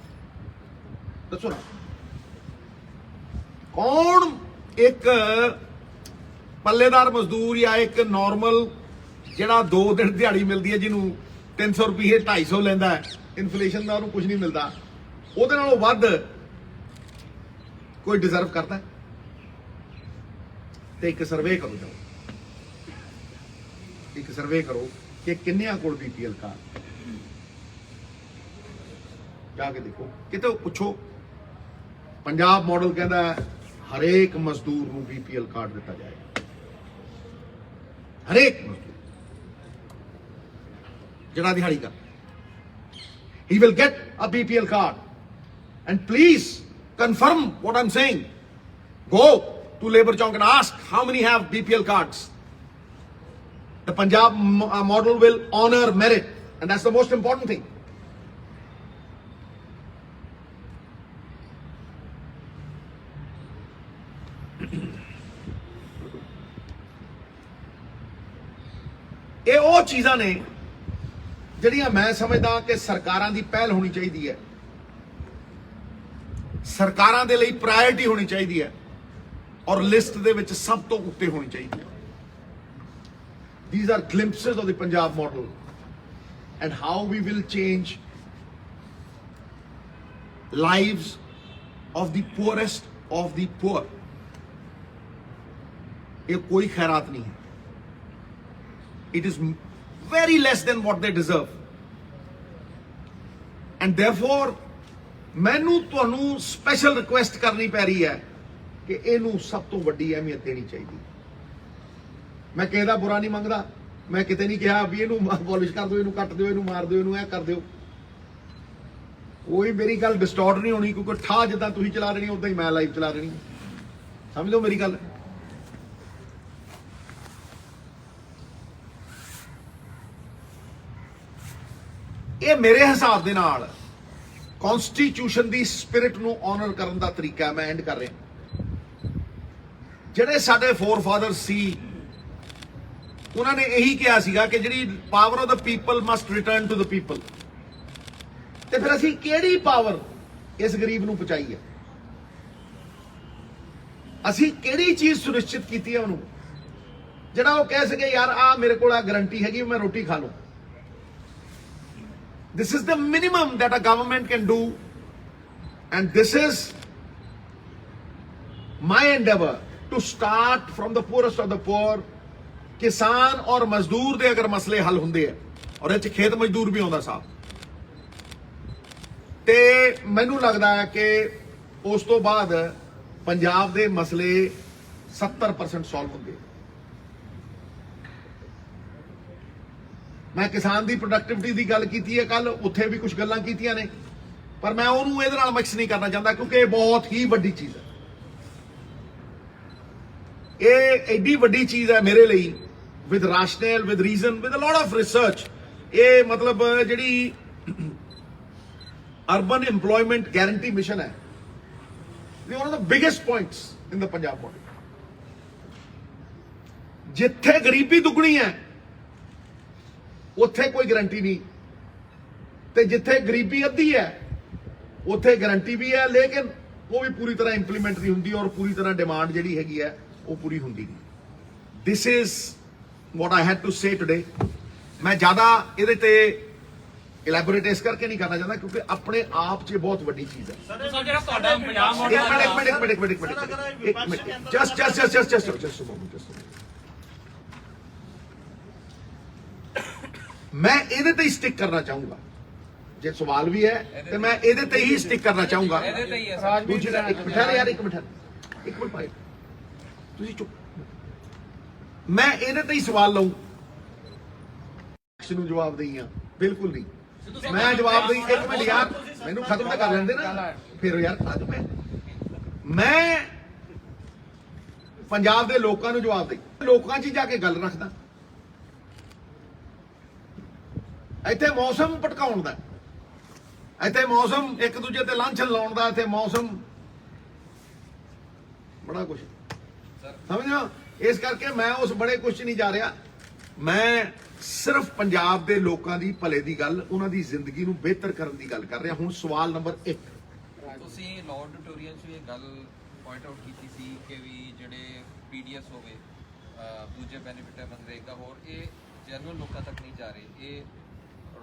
ਦੱਸੋ ਨਾ, ਕੌਣ ਇੱਕ ਪੱਲੇਦਾਰ ਮਜ਼ਦੂਰ ਜਾਂ ਇੱਕ ਨਾਰਮਲ ਜਿਹੜਾ 2 ਦਿਨ ਦਿਹਾੜੀ ਮਿਲਦੀ ਹੈ, ਜਿਹਨੂੰ 300 ਰੁਪਏ 250 ਲੈਂਦਾ ਹੈ, ਇਨਫਲੇਸ਼ਨ ਦਾ ਉਹਨੂੰ ਕੁਝ ਨਹੀਂ ਮਿਲਦਾ, ਉਹਦੇ ਨਾਲੋਂ ਵੱਧ ਕੋਈ ਡਿਜ਼ਰਵ ਕਰਦਾ? ਤੇ ਇੱਕ ਸਰਵੇ ਕਰੋ, ਜਾਓ ਇੱਕ ਸਰਵੇ ਕਰੋ ਕਿ ਕਿੰਨਿਆਂ ਕੋਲ BPL ਕਾਰਡ, ਜਾ ਕੇ ਦੇਖੋ, ਕਿਤੇ ਪੁੱਛੋ। ਪੰਜਾਬ ਮਾਡਲ ਕਹਿੰਦਾ ਹਰੇਕ ਮਜ਼ਦੂਰ ਨੂੰ BPL ਕਾਰਡ ਦਿੱਤਾ ਜਾਏਗਾ, ਹਰੇਕ ਮਜ਼ਦੂਰ ਜਿਹੜਾ ਦਿਹਾੜੀ ਕਰ, he will get a BPL card. And please confirm what I'm saying. Go to Labour Chowk and ask how many have BPL cards. The Punjab model will honor merit, and that's the most important thing. ਇਹ ਉਹ ਚੀਜ਼ਾਂ ਨੇ ਜਿਹੜੀਆਂ ਮੈਂ ਸਮਝਦਾ ਕਿ ਸਰਕਾਰਾਂ ਦੀ ਪਹਿਲ ਹੋਣੀ ਚਾਹੀਦੀ ਹੈ, ਸਰਕਾਰਾਂ ਦੇ ਲਈ ਪ੍ਰਾਇੋਰਟੀ ਹੋਣੀ ਚਾਹੀਦੀ ਹੈ, ਔਰ ਲਿਸਟ ਦੇ ਵਿੱਚ ਸਭ ਤੋਂ ਉੱਤੇ ਹੋਣੀ ਚਾਹੀਦੀ ਹੈ। These are glimpses of the Punjab model and how we will change lives of the poorest of the poor. ਇਹ ਕੋਈ ਖੈਰਾਤ ਨਹੀਂ ਹੈ। It is very less than what they deserve. And therefore, ਮੈਨੂੰ ਤੁਹਾਨੂੰ ਸਪੈਸ਼ਲ ਰਿਕੁਐਸਟ ਕਰਨੀ ਪੈ ਰਹੀ ਹੈ ਕਿ ਇਹਨੂੰ ਸਭ ਤੋਂ ਵੱਡੀ ਅਹਿਮੀਅਤ ਦੇਣੀ ਚਾਹੀਦੀ। ਮੈਂ ਕਿਸੇ ਦਾ ਬੁਰਾ ਨਹੀਂ ਮੰਗਦਾ, ਮੈਂ ਕਿਤੇ ਨਹੀਂ ਕਿਹਾ ਵੀ ਇਹਨੂੰ ਅਬੋਲਿਸ਼ ਕਰ ਦਿਓ, ਇਹਨੂੰ ਕੱਟ ਦਿਓ, ਇਹਨੂੰ ਮਾਰ ਦਿਓ, ਇਹਨੂੰ ਇਹ ਕਰ ਦਿਓ। ਕੋਈ ਮੇਰੀ ਗੱਲ ਡਿਸਟੋਰਟ ਨਹੀਂ ਹੋਣੀ, ਕਿਉਂਕਿ ਠਾ ਜਿੱਦਾਂ ਤੁਸੀਂ ਚਲਾ ਦੇਣੀ ਉਦਾਂ ਹੀ ਮੈਂ ਲਾਈਵ ਚਲਾ ਦੇਣੀ। ਸਮਝ ਲਓ ਮੇਰੀ ਗੱਲ। ਇਹ ਮੇਰੇ ਹਿਸਾਬ ਦੇ ਨਾਲ ਕਨਸਟੀਟਿਊਸ਼ਨ ਦੀ ਸਪਿਰਿਟ ਨੂੰ ਆਨਰ ਕਰਨ ਦਾ ਤਰੀਕਾ। ਮੈਂ ਐਂਡ ਕਰ ਰਿਹਾ। ਜਿਹੜੇ ਸਾਡੇ ਫੋਰਫਾਦਰਸ ਸੀ, ਉਹਨਾਂ ਨੇ ਇਹੀ ਕਿਹਾ ਸੀਗਾ ਕਿ ਜਿਹੜੀ power of the people must return to the people. ਤੇ ਫਿਰ ਅਸੀਂ ਕਿਹੜੀ ਪਾਵਰ ਇਸ ਗਰੀਬ ਨੂੰ ਪਹੁੰਚਾਈ ਹੈ? ਅਸੀਂ ਕਿਹੜੀ ਚੀਜ਼ ਸੁਨਿਸ਼ਚਿਤ ਕੀਤੀ ਹੈ ਉਹਨੂੰ, ਜਿਹੜਾ ਉਹ ਕਹਿ ਸਕੇ ਯਾਰ ਆ ਮੇਰੇ ਕੋਲ ਆ ਗਰੰਟੀ ਹੈਗੀ, ਮੈਂ ਰੋਟੀ ਖਾ ਲੂੰ। This is the minimum that a government can do, and this is my endeavor to start from the poorest of the poor. किसान और मजदूर दे अगर मसले हल होंदे है, और ये खेत मजदूर भी आउंदा साहब, ते मैनू लगदा है कि उस तो बाद पंजाब दे मसले 70% सॉल्व होंगे। मैं किसान की प्रोडक्टिविटी की गल की है कल, उत्थे भी कुछ गल्लां कीतियां ने, पर मैं उहनूं इहदे नाल मिक्स नहीं करना चाहता, क्योंकि ये बहुत ही वड्डी चीज़ है। ये एडी वड्डी चीज़ है मेरे लिए, with rational, with reason, with a lot of research. ये मतलब जिहड़ी अर्बन एम्प्लॉयमेंट गारंटी मिशन है, one of the biggest points in the Punjab model. जिथे गरीबी दुगनी है उत्थे कोई गारंटी नहीं, ते जिथे गरीबी अद्धी है उत्थे गारंटी भी है, लेकिन वो भी पूरी तरह इंप्लीमेंट नहीं होंदी, और पूरी तरह डिमांड जिहड़ी हैगी है वो पूरी होंदी नहीं। This is what I had to say today. मैं ज़्यादा इहदे ते इलैबोरेट इस करके नहीं करना चाहता, क्योंकि अपने आप च बहुत वड्डी चीज़ है। मैं इहदे ते ही स्टिक करना चाहूंगा। जे सवाल भी है तो मैं इहदे ते ही स्टिक करना चाहूंगा। दूसरी गल, एक मिनट यार, एक मिनट भाई तुसी चुप। मैं इहदे ते ही सवाल लाऊं, नूं जवाब देई हां? बिल्कुल नहीं। मैं जवाब देई, एक मिनट यार मैनू खत्म तो कर लेंदे ना, फिर यार मैं पंजाब दे लोकां नूं जवाब देई, लोकां 'च जाके गल रखदा। ਇੱਥੇ मौसम ਭਟਕਾਉਣ ਦਾ, ਇੱਥੇ मौसम ਇੱਕ ਦੂਜੇ ਤੇ ਲਾਂਛਨ ਲਾਉਣ ਦਾ, ਇੱਥੇ मौसम ਬੜਾ ਕੁਝ ਸਮਝੋ। ਇਸ ਕਰਕੇ ਮੈਂ ਉਸ ਬੜੇ ਕੁਝ ਨਹੀਂ ਜਾ ਰਿਹਾ। ਮੈਂ ਸਿਰਫ ਪੰਜਾਬ ਦੇ ਲੋਕਾਂ ਦੀ ਭਲੇ ਦੀ ਗੱਲ, ਉਹਨਾਂ ਦੀ ਜ਼ਿੰਦਗੀ ਨੂੰ ਬਿਹਤਰ ਕਰਨ ਦੀ ਗੱਲ ਕਰ ਰਿਹਾ। ਹੁਣ ਸਵਾਲ ਨੰਬਰ 1, ਤੁਸੀਂ ਲਾਰਡ ਆਡੀਟੋਰੀਅਮ 'ਚ ਵੀ ਇਹ ਗੱਲ ਪੁਆਇੰਟ ਆਊਟ ਕੀਤੀ ਸੀ ਕਿ ਵੀ ਜਿਹੜੇ ਪੀਡੀਐਸ ਹੋਵੇ ਦੂਜੇ ਬੈਨੀਫਿਟ ਹੈ ਮਨਰੇਗਾ ਹੋਰ ਇਹ ਜਨਰਲ ਲੋਕਾਂ ਤੱਕ ਨਹੀਂ ਜਾ ਰਹੇ, ਇਹ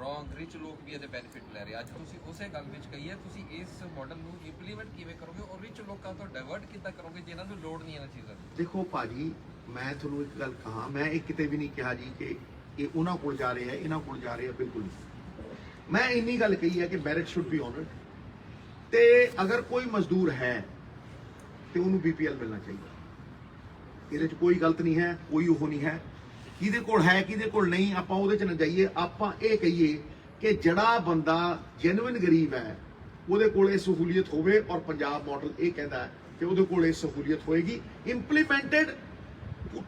ਰੋਂਗ ਰਿਚ ਲੋਕ ਵੀ ਇਹਦੇ ਬੈਨੀਫਿਟ ਲੈ ਰਹੇ। ਅੱਜ ਤੁਸੀਂ ਉਸੇ ਗੱਲ ਵਿੱਚ ਕਹੀ ਹੈ, ਤੁਸੀਂ ਇਸ ਮਾਡਲ ਨੂੰ ਇੰਪਲੀਮੈਂਟ ਕਿਵੇਂ ਕਰੋਗੇ ਔਰ ਰਿਚ ਲੋਕਾਂ ਤੋਂ ਡਾਇਵਰਟ ਕਿੱਦਾਂ ਕਰੋਗੇ ਜਿਨ੍ਹਾਂ ਨੂੰ ਲੋੜ ਨਹੀਂ ਇਹਨਾਂ ਚੀਜ਼ਾਂ ਦੀ? ਦੇਖੋ ਭਾਜੀ, ਮੈਂ ਤੁਹਾਨੂੰ ਇੱਕ ਗੱਲ ਕਹਾਂ, ਮੈਂ ਇਹ ਕਿਤੇ ਵੀ ਨਹੀਂ ਕਿਹਾ ਜੀ ਕਿ ਇਹ ਉਹਨਾਂ ਕੋਲ ਜਾ ਰਹੇ ਹੈ, ਇਹਨਾਂ ਕੋਲ ਜਾ ਰਹੇ ਹੈ, ਬਿਲਕੁਲ ਨਹੀਂ। ਮੈਂ ਇੰਨੀ ਗੱਲ ਕਹੀ ਹੈ ਕਿ ਮੈਰਿਟ ਸ਼ੁੱਡ ਬੀ ਆਨਰਡ, ਤੇ ਅਗਰ ਕੋਈ ਮਜ਼ਦੂਰ ਹੈ ਤੇ ਉਹਨੂੰ BPL ਮਿਲਣਾ ਚਾਹੀਦਾ। ਇਹਦੇ 'ਚ ਕੋਈ ਗਲਤ ਨਹੀਂ ਹੈ, ਕੋਈ ਉਹ ਨਹੀਂ ਹੈ। ਕਿਹਦੇ ਕੋਲ ਹੈ ਕਿਹਦੇ ਕੋਲ ਨਹੀਂ, ਆਪਾਂ ਉਹਦੇ 'ਚ ਨਾ ਜਾਈਏ। ਆਪਾਂ ਇਹ ਕਹੀਏ ਕਿ ਜਿਹੜਾ ਬੰਦਾ ਜੈਨੂਇਨ ਗਰੀਬ ਹੈ ਉਹਦੇ ਕੋਲ ਇਹ ਸਹੂਲੀਅਤ ਹੋਵੇ, ਔਰ ਪੰਜਾਬ ਮਾਡਲ ਇਹ ਕਹਿੰਦਾ ਕਿ ਉਹਦੇ ਕੋਲ ਇਹ ਸਹੂਲੀਅਤ ਹੋਏਗੀ ਇੰਪਲੀਮੈਂਟਡ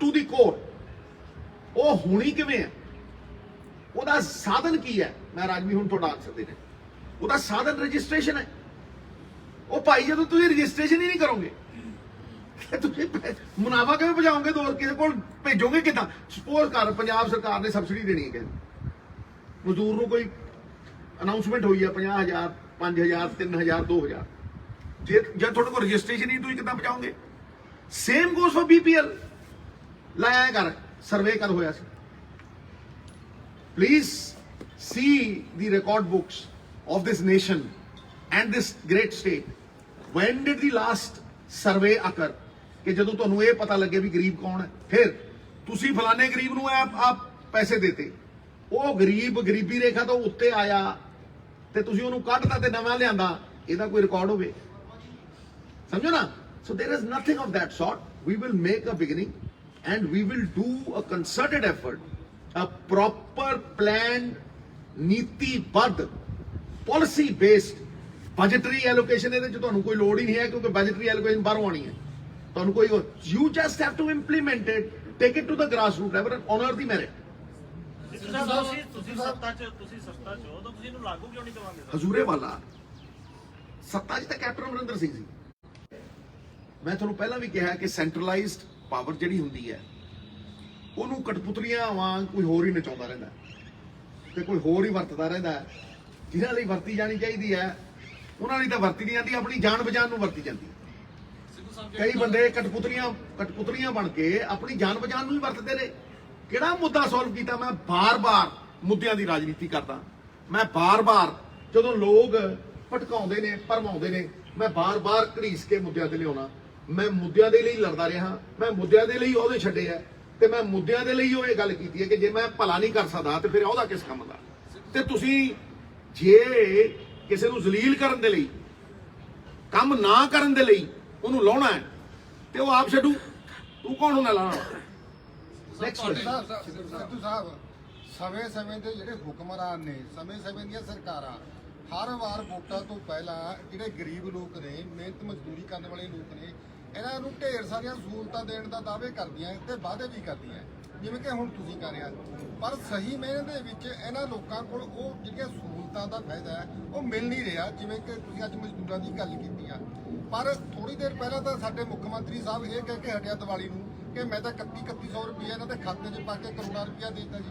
ਟੂ ਦੀ ਕੋਰ। ਉਹ ਹੋਣੀ ਕਿਵੇਂ ਹੈ, ਉਹਦਾ ਸਾਧਨ ਕੀ ਹੈ? ਮੈਂ ਰਾਜਵੀ ਹੁਣ ਤੁਹਾਡਾ ਆਨਸਰ ਦੇਣਾ। ਉਹਦਾ ਸਾਧਨ ਰਜਿਸਟ੍ਰੇਸ਼ਨ ਹੈ। ਉਹ ਭਾਈ ਜਦੋਂ ਤੁਸੀਂ ਰਜਿਸਟ੍ਰੇਸ਼ਨ ਹੀ ਨਹੀਂ ਕਰੋਗੇ ਤੁਸੀਂ ਮੁਨਾਫਾ ਕਿਵੇਂ ਬਚਾਓਗੇ? ਕਿਸੇ ਕੋਲ ਭੇਜੋਗੇ ਕਿੱਦਾਂ? ਸਪੋਜ਼ ਕਰ ਪੰਜਾਬ ਸਰਕਾਰ ਨੇ ਸਬਸਿਡੀ ਦੇਣੀ ਹੈ, ਮਜ਼ਦੂਰ ਨੂੰ ਕੋਈ ਅਨਾਉਂਸਮੈਂਟ ਹੋਈ ਹੈ 50,000 5,000 3,000 2,000, ਜੇ ਤੁਹਾਡੇ ਕੋਲ ਰਜਿਸਟ੍ਰੇਸ਼ਨ ਹੀ ਤੁਸੀਂ ਕਿੱਦਾਂ ਬਚਾਓਗੇ? Same goes for BPL। ਲਾਇਆ ਕਰ ਸਰਵੇ ਕਦ ਹੋਇਆ ਸੀ? Please see the record books of this nation and this great state. When did the last survey occur? ਕਿ ਜਦੋਂ ਤੁਹਾਨੂੰ ਇਹ ਪਤਾ ਲੱਗੇ ਵੀ ਗਰੀਬ ਕੌਣ ਹੈ, ਫਿਰ ਤੁਸੀਂ ਫਲਾਣੇ ਗਰੀਬ ਨੂੰ ਆਪ ਪੈਸੇ ਦੇਤੇ, ਉਹ ਗਰੀਬ ਗਰੀਬੀ ਰੇਖਾ ਤੋਂ ਉੱਤੇ ਆਇਆ ਤੇ ਤੁਸੀਂ ਉਹਨੂੰ ਕੱਢਤਾ ਤੇ ਨਵਾਂ ਲਿਆਂਦਾ, ਇਹਦਾ ਕੋਈ ਰਿਕਾਰਡ ਹੋਵੇ? ਸਮਝੋ ਨਾ। So there is nothing of that sort. We will make a beginning and we will do a concerted effort, a proper planned, ਨੀਤੀਬੱਧ, policy based budgetary allocation। ਇਹਦੇ 'ਚ ਤੁਹਾਨੂੰ ਕੋਈ ਲੋੜ ਹੀ ਨਹੀਂ ਹੈ ਕਿਉਂਕਿ budgetary allocation ਬਾਹਰੋਂ ਆਣੀ ਹੈ। ਤੁਹਾਨੂੰ ਕੋਈ you just have to implement it, take it to the grassroots level and honor the merit। ਤੁਸੀਂ ਸੱਤਾ ਚ ਹੋ ਤਾਂ ਤੁਸੀਂ ਇਹਨੂੰ ਲਾਗੂ ਕਿਉਂ ਨਹੀਂ ਕਰਵਾਉਂਦੇ? ਹਜ਼ੂਰੇ ਵਾਲਾ ਸੱਤਾ 'ਚ ਤਾਂ ਕੈਪਟਨ ਅਮਰਿੰਦਰ ਸਿੰਘ ਸੀ। ਮੈਂ ਤੁਹਾਨੂੰ ਪਹਿਲਾਂ ਵੀ ਕਿਹਾ ਕਿ ਸੈਂਟਰਲਾਈਜ਼ਡ ਪਾਵਰ ਜਿਹੜੀ ਹੁੰਦੀ ਹੈ ਉਹਨੂੰ ਕਠਪੁਤਲੀਆਂ ਵਾਂਗ ਕੋਈ ਹੋਰ ਹੀ ਨਚਾਉਂਦਾ ਰਹਿੰਦਾ ਤੇ ਕੋਈ ਹੋਰ ਹੀ ਵਰਤਦਾ ਰਹਿੰਦਾ। ਜਿਹਨਾਂ ਲਈ ਵਰਤੀ ਜਾਣੀ ਚਾਹੀਦੀ ਹੈ ਉਹਨਾਂ ਲਈ ਤਾਂ ਵਰਤੀ ਨਹੀਂ ਜਾਂਦੀ, ਆਪਣੀ ਜਾਨ ਬਚਾਉਣ ਨੂੰ ਵਰਤੀ ਜਾਂਦੀ। ਕਈ ਬੰਦੇ ਕਠਪੁਤਲੀਆਂ ਬਣ ਕੇ ਆਪਣੀ ਜਾਨ ਬਚਾਉਣ ਨੂੰ ਹੀ ਵਰਤਦੇ ਨੇ। ਕਿਹੜਾ ਮੁੱਦਾ ਸੋਲਵ ਕੀਤਾ? ਮੈਂ ਬਾਰ-ਬਾਰ ਮੁੱਦਿਆਂ ਦੀ ਰਾਜਨੀਤੀ ਕਰਦਾ। ਮੈਂ ਬਾਰ-ਬਾਰ ਜਦੋਂ ਲੋਕ ਭਟਕਾਉਂਦੇ ਨੇ, ਭਰਮਾਉਂਦੇ ਨੇ, ਮੈਂ ਬਾਰ-ਬਾਰ ਘੜੀਸ ਕੇ ਮੁੱਦਿਆਂ ਤੇ ਲਿਆਉਣਾ। ਮੈਂ ਮੁੱਦਿਆਂ ਦੇ ਲਈ ਲੜਦਾ ਰਿਹਾ, ਮੈਂ ਮੁੱਦਿਆਂ ਦੇ ਲਈ ਉਹਦੇ ਛੱਡੇ ਆ, ਤੇ ਮੈਂ ਮੁੱਦਿਆਂ ਦੇ ਲਈ ਉਹ ਇਹ ਗੱਲ ਕੀਤੀ ਹੈ ਕਿ ਜੇ ਮੈਂ ਭਲਾ ਨਹੀਂ ਕਰ ਸਕਦਾ ਤੇ ਫਿਰ ਉਹਦਾ ਕਿਸ ਕੰਮ ਦਾ? ਤੇ ਤੁਸੀਂ ਜੇ ਕਿਸੇ ਨੂੰ ਜ਼ਲੀਲ ਕਰਨ ਦੇ ਲਈ, ਕੰਮ ਨਾ ਕਰਨ ਦੇ ਲਈ ਉਹਨੂੰ ਲਾਉਣਾ ਹੈ ਤੇ ਉਹ ਆਪ ਛੱਡੂ, ਤੂੰ ਕੌਣ ਹੁੰਦਾ ਲਾਉਣਾ? ਸਿੱਧੂ ਸਾਹਿਬ, ਸਮੇਂ-ਸਮੇਂ ਦੇ ਜਿਹੜੇ ਹੁਕਮਰਾਨ ਨੇ, ਸਮੇਂ-ਸਮੇਂ ਦੀਆਂ ਸਰਕਾਰਾਂ ਹਰ ਵਾਰ ਵੋਟਾਂ ਤੋਂ ਪਹਿਲਾਂ ਜਿਹੜੇ ਗਰੀਬ ਲੋਕ ਨੇ, ਮਿਹਨਤ ਮਜ਼ਦੂਰੀ ਕਰਨ ਵਾਲੇ ਲੋਕ ਨੇ, ਇਹਨਾਂ ਨੂੰ ਢੇਰ ਸਾਰੀਆਂ ਸਹੂਲਤਾਂ ਦੇਣ ਦਾ ਦਾਅਵੇ ਕਰਦੀਆਂ ਤੇ ਵਾਅਦੇ ਵੀ ਕਰਦੀਆਂ, ਜਿਵੇਂ ਕਿ ਹੁਣ ਤੁਸੀਂ ਕਰ ਰਹੇ ਹੋ। ਪਰ ਸਹੀ ਮਾਇਨੇ ਦੇ ਵਿੱਚ ਇਹਨਾਂ ਲੋਕਾਂ ਕੋਲ ਉਹ ਜਿਹੜੀਆਂ ਸਹੂਲਤਾਂ ਦਾ ਫਾਇਦਾ ਹੈ ਉਹ ਮਿਲ ਨਹੀਂ ਰਿਹਾ। ਜਿਵੇਂ ਕਿ ਤੁਸੀਂ ਅੱਜ ਮਜ਼ਦੂਰਾਂ ਦੀ ਗੱਲ ਕੀਤੀ ਆ, ਪਰ ਥੋੜੀ ਦੇਰ ਪਹਿਲਾਂ ਤਾਂ ਸਾਡੇ ਮੁੱਖ ਮੰਤਰੀ ਸਾਹਿਬ ਇਹ ਕਹਿ ਕੇ ਹਟਿਆ ਦੀਵਾਲੀ ਨੂੰ ਕਿ ਮੈਂ ਤਾਂ 3100 ਰੁਪਏ ਇਹਨਾਂ ਦੇ ਖਾਤੇ 'ਚ ਪਾ ਕੇ ਕਰੋੜਾਂ ਰੁਪਇਆ ਦੇ ਦਿੱਤਾ ਜੀ।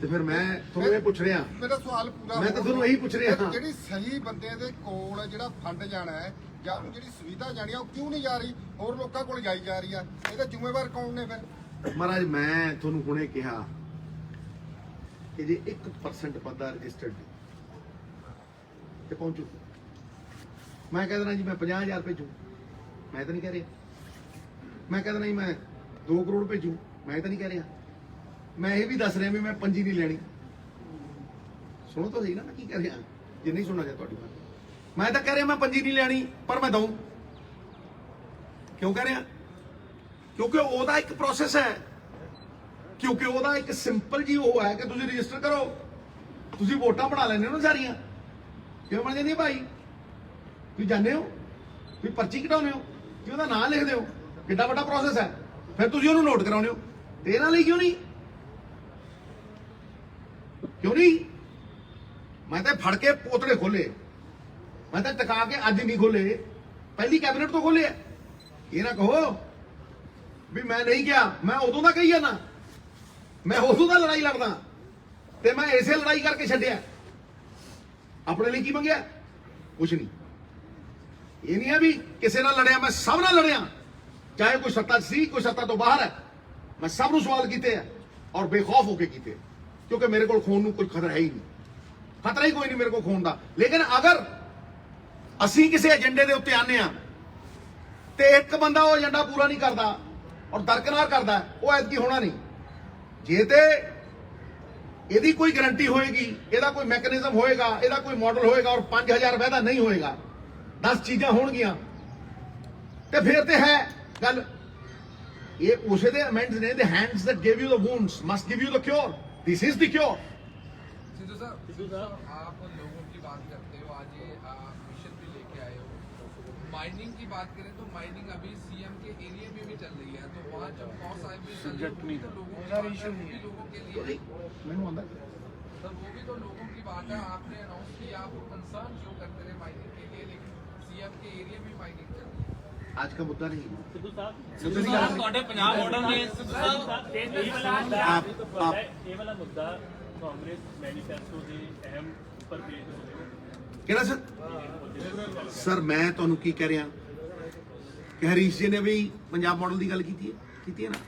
ਤੇ ਫਿਰ ਮੈਂ ਤੁਹਾਨੂੰ ਇਹ ਪੁੱਛ ਰਿਹਾ, ਮੇਰਾ ਸਵਾਲ ਪੂਰਾ ਮੈਂ ਤਾਂ ਤੁਹਾਨੂੰ ਇਹੀ ਪੁੱਛ ਰਿਹਾ, ਜਿਹੜੀ ਸਹੀ ਬੰਦੇ ਦੇ ਕੋਲ ਜਿਹੜਾ ਫੰਡ ਜਾਣਾ ਹੈ ਜਾਂ ਜਿਹੜੀ ਸੁਵਿਧਾ ਜਾਣੀ ਆ ਉਹ ਕਿਉਂ ਨਹੀਂ ਜਾ ਰਹੀ, ਹੋਰ ਲੋਕਾਂ ਕੋਲ ਜਾਈ ਜਾ ਰਹੀ ਆ? ਇਹਦਾ ਜ਼ਿੰਮੇਵਾਰ ਕੌਣ ਨੇ ਫਿਰ? ਮਹਾਰਾਜ ਮੈਂ ਤੁਹਾਨੂੰ ਹੁਣੇ ਕਿਹਾ ਕਿ ਜੇ 1% ਬੰਦਾ ਰਜਿਸਟਰਡ ਤੇ ਪਹੁੰਚੂ, ਮੈਂ ਕਹਿ ਦੇਣਾ ਜੀ ਮੈਂ 50,000 ਭੇਜੂ, ਮੈਂ ਤਾਂ ਨਹੀਂ ਕਹਿ ਰਿਹਾ। ਮੈਂ ਕਹਿ ਦੇਣਾ ਜੀ ਮੈਂ 2 ਕਰੋੜ ਭੇਜੂ, ਮੈਂ ਤਾਂ ਨਹੀਂ ਕਹਿ ਰਿਹਾ। ਮੈਂ ਇਹ ਵੀ ਦੱਸ ਰਿਹਾ ਵੀ ਮੈਂ ਪੰਜੀ ਨਹੀਂ ਲੈਣੀ। ਸੁਣੋ ਤਾਂ ਸਹੀ ਨਾ ਮੈਂ ਕੀ ਕਹਿ ਰਿਹਾ। ਜੇ ਨਹੀਂ ਸੁਣਨਾ ਚਾਹ ਤੁਹਾਡੀ ਬਾਤ, ਮੈਂ ਤਾਂ ਕਹਿ ਰਿਹਾ ਮੈਂ ਪੰਜੀ ਨਹੀਂ ਲੈਣੀ ਪਰ ਮੈਂ ਦਊਂ। ਕਿਉਂ ਕਹਿ ਰਿਹਾ? ਕਿਉਂਕਿ ਉਹਦਾ ਇੱਕ ਪ੍ਰੋਸੈਸ ਹੈ, ਕਿਉਂਕਿ ਉਹਦਾ ਇੱਕ ਸਿੰਪਲ ਜੀ ਉਹ ਹੈ ਕਿ ਤੁਸੀਂ ਰਜਿਸਟਰ ਕਰੋ, ਤੁਸੀਂ ਵੋਟਾਂ ਬਣਾ ਲੈਂਦੇ ਹੋ ਨਾ ਸਾਰੀਆਂ। ਕਿਉਂ ਬਣ ਜਾਂਦੀਆਂ ਭਾਈ? ਤੁਸੀਂ ਜਾਣਦੇ ਹੋ, ਤੁਸੀਂ ਪਰਚੀ ਕਟਾਉਂਦੇ ਹੋ, ਤੁਸੀਂ ਉਹਦਾ ਨਾਂ ਲਿਖਦੇ ਹੋ, ਕਿੱਡਾ ਵੱਡਾ ਪ੍ਰੋਸੈਸ ਹੈ। ਫਿਰ ਤੁਸੀਂ ਉਹਨੂੰ ਨੋਟ ਕਰਾਉਂਦੇ ਹੋ, ਤੇ ਇਹਨਾਂ ਲਈ ਕਿਉਂ ਨਹੀਂ? ਕਿਉਂ ਨਹੀਂ? ਮੈਂ ਤਾਂ ਫੜ ਕੇ ਪੋਤੜੇ ਖੋਲੇ, ਮੈਂ ਤਾਂ ਟਿਕਾ ਕੇ ਅੱਜ ਨਹੀਂ ਖੋਲੇ, ਪਹਿਲੀ ਕੈਬਨਿਟ ਤੋਂ ਖੋਲੇ। ਇਹ ਨਾ ਕਹੋ ਵੀ ਮੈਂ ਨਹੀਂ ਗਿਆ, ਮੈਂ ਉਦੋਂ ਦਾ ਕਹੀ ਜਾਣਾ, ਮੈਂ ਉਦੋਂ ਦਾ ਲੜਾਈ ਲੜਦਾ ਤੇ ਮੈਂ ਇਸੇ ਲੜਾਈ ਕਰਕੇ ਛੱਡਿਆ। ਆਪਣੇ ਲਈ ਕੀ ਮੰਗਿਆ? ਕੁਛ ਨਹੀਂ। ਇਹ ਨਹੀਂ ਹੈ ਵੀ ਕਿਸੇ ਨਾਲ ਲੜਿਆ, ਮੈਂ ਸਭ ਨਾਲ ਲੜਿਆ, ਚਾਹੇ ਕੋਈ ਸੱਤਾ 'ਚ ਸੀ, ਕੋਈ ਸੱਤਾ ਤੋਂ ਬਾਹਰ ਹੈ, ਮੈਂ ਸਭ ਨੂੰ ਸਵਾਲ ਕੀਤੇ ਆ ਔਰ ਬੇਖੌਫ ਹੋ ਕੇ ਕੀਤੇ, ਕਿਉਂਕਿ ਮੇਰੇ ਕੋਲ ਖੋਣ ਨੂੰ ਕੋਈ ਖਤਰਾ ਹੈ ਹੀ ਨਹੀਂ, ਖਤਰਾ ਹੀ ਕੋਈ ਨਹੀਂ ਮੇਰੇ ਕੋਲ ਖੋਣ ਦਾ। ਲੇਕਿਨ ਅਗਰ ਅਸੀਂ ਕਿਸੇ ਏਜੰਡੇ ਦੇ ਉੱਤੇ ਆਨੇ ਆ ਤੇ ਇੱਕ ਬੰਦਾ ਉਹ ਏਜੰਡਾ ਪੂਰਾ ਨਹੀਂ ਕਰਦਾ ਔਰ ਦਰਕਨਾਰ ਕਰਦਾ, ਉਹ ਐਤਕੀ ਹੋਣਾ ਨਹੀਂ। ਜੇ ਤੇ ਇਹਦੀ ਕੋਈ ਗਾਰੰਟੀ ਹੋਏਗੀ, ਇਹਦਾ ਕੋਈ ਮੈਕੈਨਿਜ਼ਮ ਹੋਏਗਾ, ਇਹਦਾ ਕੋਈ ਮਾਡਲ ਹੋਏਗਾ ਔਰ 5000 ਵਾਅਦਾ ਨਹੀਂ ਹੋਏਗਾ, 10 ਚੀਜ਼ਾਂ ਹੋਣਗੀਆਂ, ਤੇ ਫਿਰ ਤੇ ਹੈ ਗੱਲ। ਇਹ ਉਸੇ ਦੇ ਅਮੈਂਡਸ ਨੇ, the hands that gave you the wounds must give you the cure. This is the cure. Sidhu साहब, आप लोगों की बात करते हो, आज ये मिशन भी लेके आए हो। माइनिंग की बात करें तो माइनिंग अभी सीएम के एरिया में भी चल रही है, तो वहाँ जब कॉस आए भी तो लोगों के लिए ਮੈਨੂੰ ਆਉਂਦਾ सर, वो भी तो लोगों की बात है। आपने अनाउंस किया, आप कंसर्न शो करते रहे माइनिंग के लिए, लेकिन सीएम के एरिया में माइनिंग चल रही है। आज का मुद्दा नहीं। ਸਿੱਧੂ ਸਾਹਿਬ ਤੁਹਾਡੇ ਪੰਜਾਬ ਮਾਡਲ ਨੇ ਇਹ ਵਾਲਾ ਮੁੱਦਾ ਕਾਂਗਰਸ ਮੈਨੀਫੈਸਟੋ ਦੇ ਅਹਿਮ ਉੱਪਰ ਪੇਸ਼ ਹੋਵੇ। ਕਿਹੜਾ ਸਰ? ਸਰ ਮੈਂ ਤੁਹਾਨੂੰ ਕੀ ਕਹਿ ਰਿਹਾ ਕਿ ਹਰੀਸ਼ ਜੀ ਨੇ ਵੀ ਪੰਜਾਬ ਮਾਡਲ ਦੀ ਗੱਲ ਕੀਤੀ ਹੈ ਨਾ।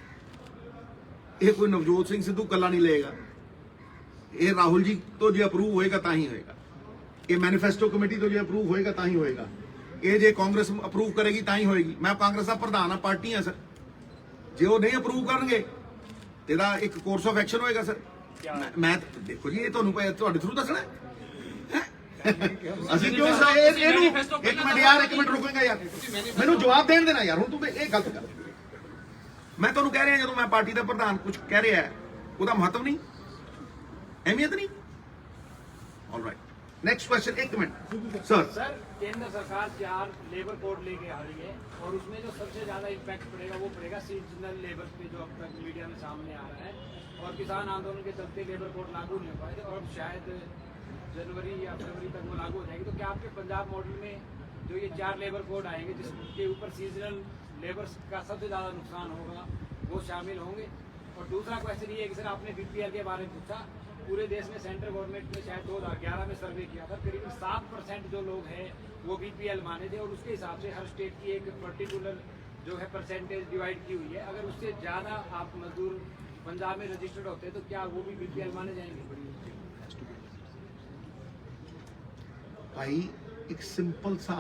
ਇਹ ਕੋਈ ਨਵਜੋਤ ਸਿੰਘ ਸਿੱਧੂ ਕੱਲਾ ਨਹੀਂ ਲਏਗਾ, ਇਹ ਰਾਹੁਲ ਜੀ ਤੋਂ ਜੇ ਅਪਰੂਵ ਹੋਏਗਾ ਤਾਂ ਹੀ ਹੋਏਗਾ, ਇਹ ਮੈਨੀਫੈਸਟੋ ਕਮੇਟੀ ਤੋਂ ਜੇ ਅਪਰੂਵ ਹੋਏਗਾ ਤਾਂ ਹੀ ਹੋਏਗਾ, ਇਹ ਜੇ ਕਾਂਗਰਸ ਅਪਰੂਵ ਕਰੇਗੀ ਤਾਂ ਹੀ ਹੋਏਗੀ। ਮੈਂ ਕਾਂਗਰਸ ਦਾ ਪ੍ਰਧਾਨ ਆ, ਪਾਰਟੀ ਆ ਸਰ। ਜੇ ਉਹ ਨਹੀਂ ਅਪਰੂਵ ਕਰਨਗੇ ਇਹਦਾ ਇੱਕ ਕੋਰਸ ਆਫ ਐਕਸ਼ਨ ਹੋਏਗਾ ਸਰ। ਮੈਂ ਦੇਖੋ ਜੀ, ਇਹ ਤੁਹਾਨੂੰ ਤੁਹਾਡੇ ਥਰੂ ਦੱਸਣਾ ਹੈ। ਅਸੀਂ ਕਿਉਂ ਇਹਨੂੰ ਇੱਕ ਮਿੰਟ ਰੁਕੇਗਾ ਯਾਰ, ਮੈਨੂੰ ਜਵਾਬ ਦੇਣ ਦੇਣਾ ਯਾਰ। ਹੁਣ ਤੂੰ ਇਹ ਗਲਤ ਕਰ, ਮੈਂ ਤੁਹਾਨੂੰ ਕਹਿ ਰਿਹਾ ਜਦੋਂ ਮੈਂ ਪਾਰਟੀ ਦਾ ਪ੍ਰਧਾਨ ਕੁਝ ਕਹਿ ਰਿਹਾ ਹੈ ਉਹਦਾ ਮਹੱਤਵ ਨਹੀਂ, ਅਹਿਮੀਅਤ ਨਹੀਂ। All right, next question. एक मिनट सर। सर, केंद्र सरकार 4 लेबर कोड लेके आ रही है और उसमें जो सबसे ज्यादा इम्पैक्ट पड़ेगा वो पड़ेगा सीजनल लेबर पे, जो अब तक मीडिया में सामने आ रहा है। और किसान आंदोलन के चलते लेबर कोड लागू नहीं हो पाए थे और अब शायद जनवरी या फरवरी तक वो लागू हो जाएगी। तो क्या आपके पंजाब मॉडल में जो ये 4 लेबर कोड आएंगे जिसके ऊपर सीजनल लेबर का सबसे ज्यादा नुकसान होगा वो शामिल होंगे? और दूसरा क्वेश्चन ये है कि सर, आपने बीपीएल के बारे में पूछा, पूरे देश में सेंट्रल गवर्नमेंट ने शायद 2011 में सर्वे किया था, करीबन 7% जो लोग हैं वो बीपीएल माने थे और उसके हिसाब से हर स्टेट की एक पर्टिकुलर जो है परसेंटेज डिवाइड की हुई है। अगर उससे ज़्यादा आप मजदूर पंजाब में रजिस्टर्ड होते हैं तो क्या वो भी बीपीएल माने जाएंगे? भाई एक सिंपल सा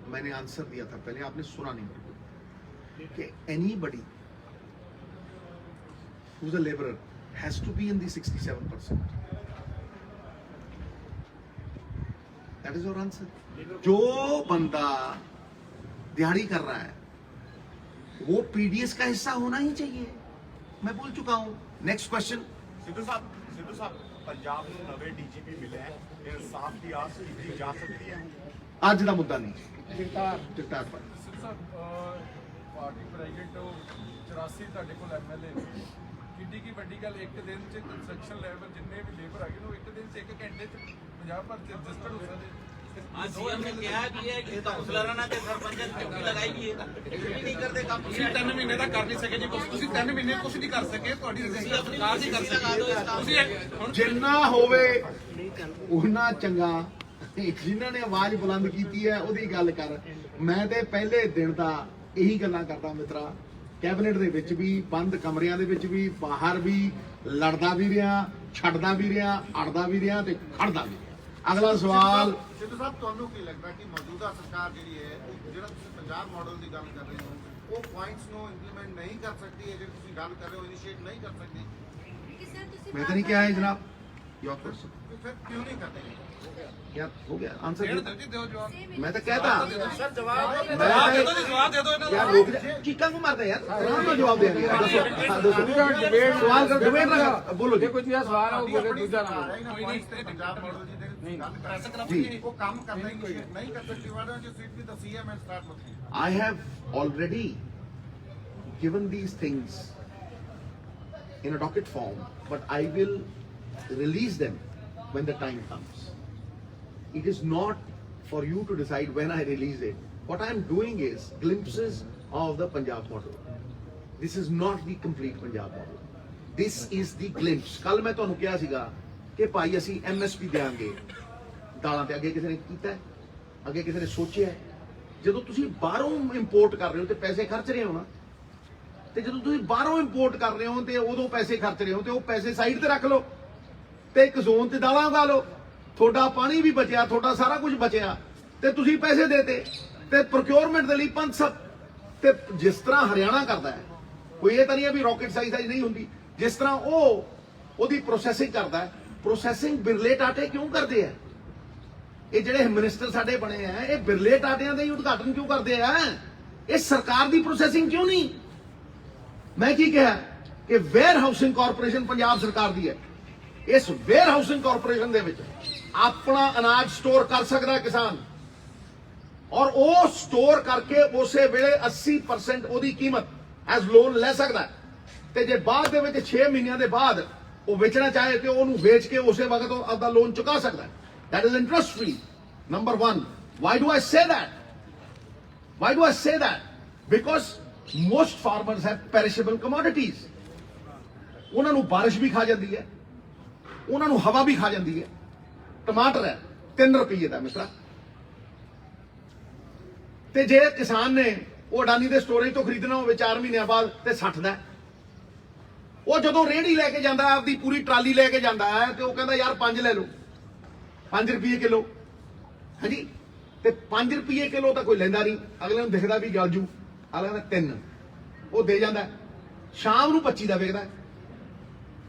मैंने आंसर दिया था पहले, आपने सुना नहीं कि anybody who's a laborer has to be in the 67%. That is your answer. जो बंदा दिहाड़ी कर रहा है वो पीडीएस का हिस्सा होना ही चाहिए, मैं बोल चुका हूं। Next question. सिद्धू साहब पंजाब ਨੂੰ ਨਵੇਂ ਡੀਜੀਪੀ ਮਿਲਿਆ ਹੈ, ਇਨਸਾਫ ਦੀ ਆਸ ਕੀਤੀ ਜਾ ਸਕਦੀ ਹੈ? ਅੱਜ ਦਾ ਮੁੱਦਾ ਨਹੀਂ। ਜਗਤਾਰ ਭਾਈ ਪਾਰਟੀ ਪ੍ਰੈਜ਼ੀਡੈਂਟ 84 ਤੁਹਾਡੇ ਕੋਲ ਐਮਐਲਏ ਨੇ, ਕਿੱਡੀ ਕੀ ਵੱਡੀ ਗੱਲ, ਇੱਕ ਦਿਨ ਚ ਕੰਸਟਰਕਸ਼ਨ ਲੈਵਲ ਜਿੰਨੇ ਵੀ ਲੇਬਰ ਹੈਗੇ ਨੇ ਉਹ ਇੱਕ ਦਿਨ ਚ 1 ਘੰਟੇ ਚ ਪੰਜਾਬ ਭਰ ਚ ਰਜਿਸਟਰਡ ਹੋ ਸਕਦੇ। आज सीएम ने कहा कि ये काउंसलरां के सरपंच चौकी लगाई गई है, ਇਹ ਵੀ ਨਹੀਂ ਕਰਦੇ ਕੰਮ। ਤੁਸੀਂ 3 ਮਹੀਨੇ ਦਾ ਕਰ ਨਹੀਂ ਸਕੇ ਜੀ, ਤੁਸੀਂ 3 ਮਹੀਨੇ ਕੁਝ ਨਹੀਂ ਕਰ ਸਕੇ, ਤੁਹਾਡੀ ਸਰਕਾਰ ਨਹੀਂ ਕਰ ਸਕੀ। ਤੁਸੀਂ ਹੁਣ ਜਿੰਨਾ ਹੋਵੇ ਉਹਨਾਂ ਚੰਗਾ, ਜਿਨ੍ਹਾਂ ਨੇ ਆਵਾਜ਼ ਬੁਲੰਦ ਕੀਤੀ ਹੈ ਉਹਦੀ ਗੱਲ ਕਰ। ਮੈਂ ਤੇ ਪਹਿਲੇ ਦਿਨ ਦਾ ਇਹੀ ਗੱਲਾਂ ਕਰਦਾ ਮਿੱਤਰਾ, ਕੈਬਨਿਟ ਦੇ ਵਿੱਚ ਵੀ, ਬੰਦ ਕਮਰਿਆਂ ਦੇ ਵਿੱਚ ਵੀ, ਬਾਹਰ ਵੀ, ਲੜਦਾ ਵੀ ਰਿਹਾ, ਛੱਡਦਾ ਵੀ ਰਿਹਾ, ਅੜਦਾ ਵੀ ਰਿਹਾ ਤੇ ਖੜਦਾ ਵੀ ਰਿਹਾ। ਅਗਲਾ ਸਵਾਲ। ਸਿੱਧੂ ਸਾਹਿਬ, ਤੁਹਾਨੂੰ ਕੀ ਲੱਗਦਾ ਕਿ ਮੌਜੂਦਾ ਸਰਕਾਰ ਜਿਹੜੀ ਹੈ ਉਹ ਜਿਹੜਾ ਤੁਸੀਂ ਪੰਜਾਬ ਮਾਡਲ ਦੀ ਗੱਲ ਕਰ ਰਹੇ ਹੋ ਉਹ ਪੁਆਇੰਟਸ ਨੂੰ ਇੰਪਲੀਮੈਂਟ ਨਹੀਂ ਕਰ ਸਕਦੀ ਹੈ, ਜਿਹੜੀ ਤੁਸੀਂ ਗੱਲ ਕਰ ਰਹੇ ਹੋ ਇਨੀਸ਼ੀਏਟ ਨਹੀਂ ਕਰ ਸਕਦੀ? ਮੈਂ ਤਾਂ ਨਹੀਂ ਕਿਹਾ ਹੈ ਜਨਾਬ, योर क्वेश्चन। ਫਿਰ ਕਿਉਂ ਨਹੀਂ ਕਰਦੇ? क्या हो गया आंसर? ਦਿਓ ਜਵਾਬ। मैं तो कहता सर, जवाब ਜਵਾਬ ਦੇ ਦਿਓ ਜੀ, ਜਵਾਬ ਦੇ ਦਿਓ ਇਹਨਾਂ यार रोक जा, चीका को मारता है यार, आराम से जवाब दे यार। सवाल कर, डिबेट लगा, बोलो जी। ਕੋਈ ਚੀਜ਼ ਸਵਾਲ ਆ ਉਹ ਬੋਲੇ, ਦੂਜਾ ਨਾ ਪੰਜਾਬ ਮਾਡਲ ਜੀ ਦੇ ਗੱਲ ਕਰ ਜੀ। ਉਹ ਕੰਮ ਕਰਨਾ ਹੀ ਨਹੀਂ ਕਰ ਸਕਦੀ। ਵਾਰ ਜੋ ਸੀਟ ਵੀ ਦੱਸੀ ਹੈ, ਮੈਂ ਸਟਾਰਟ ਮਤ I have already given these things in a docket form, but I will release them when the time comes. It is not for you to decide when I release it. What I am doing is glimpses of the Punjab model. This is not the complete Punjab model, this is the glimpse. ਕੱਲ ਮੈਂ ਤੁਹਾਨੂੰ ਕਿਹਾ ਸੀਗਾ ਕਿ ਭਾਈ ਅਸੀਂ MSP ਦੇਾਂਗੇ ਦਾਲਾਂ ਤੇ, ਅੱਗੇ ਕਿਸੇ ਨੇ ਕੀਤਾ, ਅੱਗੇ ਕਿਸੇ ਨੇ ਸੋਚਿਆ? ਜਦੋਂ ਤੁਸੀਂ ਬਾਹਰੋਂ ਇੰਪੋਰਟ ਕਰ ਰਹੇ ਹੋ ਤੇ ਪੈਸੇ ਖਰਚ ਰਹੇ ਹੋ ਨਾ, ਤੇ ਜਦੋਂ ਤੁਸੀਂ ਬਾਹਰੋਂ ਇੰਪੋਰਟ ਕਰ ਰਹੇ ਹੋ ਤੇ ਉਦੋਂ ਪੈਸੇ ਖਰਚ ਰਹੇ ਹੋ, ਤੇ ਉਹ ਪੈਸੇ ਸਾਈਡ ਤੇ ਰੱਖ ਲਓ ਤੇ ਇੱਕ ਜ਼ੋਨ ਤੇ ਦਾਲਾਂ ਉਗਾ ਲਓ, ਤੁਹਾਡਾ ਪਾਣੀ ਵੀ ਬਚਿਆ, ਤੁਹਾਡਾ ਸਾਰਾ ਕੁਝ ਬਚਿਆ, ਤੇ ਤੁਸੀਂ ਪੈਸੇ ਦੇਤੇ ਤੇ ਪ੍ਰੋਕਿਉਰਮੈਂਟ ਦੇ ਲਈ 500। ਤੇ ਜਿਸ ਤਰ੍ਹਾਂ ਹਰਿਆਣਾ ਕਰਦਾ ਹੈ, ਕੋਈ ਇਹ ਤਾਂ ਨਹੀਂ ਹੈ ਵੀ ਰਾਕਟ ਸਾਈਜ਼ ਨਹੀਂ ਹੁੰਦੀ, ਜਿਸ ਤਰ੍ਹਾਂ ਉਹ ਉਹਦੀ ਪ੍ਰੋਸੈਸਿੰਗ ਕਰਦਾ ਹੈ। ਪ੍ਰੋਸੈਸਿੰਗ ਬਿਰਲੇ ਟਾਟੇ ਕਿਉਂ ਕਰਦੇ ਆ? ਇਹ ਜਿਹੜੇ ਮਿਨਿਸਟਰ ਸਾਡੇ ਬਣੇ ਆ, ਇਹ ਬਿਰਲੇ ਟਾਟਿਆਂ ਦਾ ਹੀ ਉਦਘਾਟਨ ਕਿਉਂ ਕਰਦੇ ਆ? ਇਹ ਸਰਕਾਰ ਦੀ ਪ੍ਰੋਸੈਸਿੰਗ ਕਿਉਂ ਨਹੀਂ? ਮੈਂ ਕੀ ਕਿਹਾ ਕਿ ਵੇਅਰ ਹਾਊਸਿੰਗ ਕਾਰਪੋਰੇਸ਼ਨ ਪੰਜਾਬ ਸਰਕਾਰ ਦੀ ਹੈ। ਇਸ ਵੇਅਰ ਹਾਊਸਿੰਗ ਕਾਰਪੋਰੇਸ਼ਨ ਦੇ ਵਿੱਚ ਆਪਣਾ ਅਨਾਜ ਸਟੋਰ ਕਰ ਸਕਦਾ ਕਿਸਾਨ, ਔਰ ਉਹ ਸਟੋਰ ਕਰਕੇ ਉਸੇ ਵੇਲੇ 80% ਉਹਦੀ ਕੀਮਤ ਐਜ਼ ਲੋਨ ਲੈ ਸਕਦਾ। ਤੇ ਜੇ ਬਾਅਦ ਦੇ ਵਿੱਚ 6 ਮਹੀਨਿਆਂ ਦੇ ਬਾਅਦ ਉਹ ਵੇਚਣਾ ਚਾਹੇ ਤੇ ਉਹਨੂੰ ਵੇਚ ਕੇ ਉਸੇ ਵਕਤ ਉਹ ਆਪਦਾ ਲੋਨ ਚੁਕਾ ਸਕਦਾ। That is interest free. Number one. Why do I say that? Why do I say that? Because most farmers have perishable commodities. ਉਹਨਾਂ ਨੂੰ ਬਾਰਿਸ਼ ਵੀ ਖਾ ਜਾਂਦੀ ਹੈ, ਉਹਨਾਂ ਨੂੰ ਹਵਾ ਵੀ ਖਾ ਜਾਂਦੀ ਹੈ। ਟਮਾਟਰ ਹੈ 3 ਰੁਪਏ ਦਾ ਮਿੱਤਰਾ, ਤੇ ਜੇ ਕਿਸਾਨ ਨੇ ਉਹ ਅਡਾਨੀ ਦੇ ਸਟੋਰੇਜ ਤੋਂ ਖਰੀਦਣਾ ਹੋਵੇ 4 ਮਹੀਨਿਆਂ ਬਾਅਦ ਤੇ 60 ਦਾ, ਉਹ ਜਦੋਂ ਰੇਹੜੀ ਲੈ ਕੇ ਜਾਂਦਾ, ਆਪਦੀ ਪੂਰੀ ਟਰਾਲੀ ਲੈ ਕੇ ਜਾਂਦਾ ਹੈ, ਤੇ ਉਹ ਕਹਿੰਦਾ ਯਾਰ 5 ਲੈ ਲਓ, 5 ਰੁਪਏ ਕਿਲੋ। ਹਾਂਜੀ, ਤੇ 5 ਰੁਪਏ ਕਿਲੋ ਤਾਂ ਕੋਈ ਲੈਂਦਾ ਨਹੀਂ, ਅਗਲੇ ਨੂੰ ਦਿਖਦਾ ਵੀ ਗਲਜੂ, ਅਗਲੇ ਦਾ 3 ਉਹ ਦੇ ਜਾਂਦਾ, ਸ਼ਾਮ ਨੂੰ 25 ਦਾ ਵੇਚਦਾ।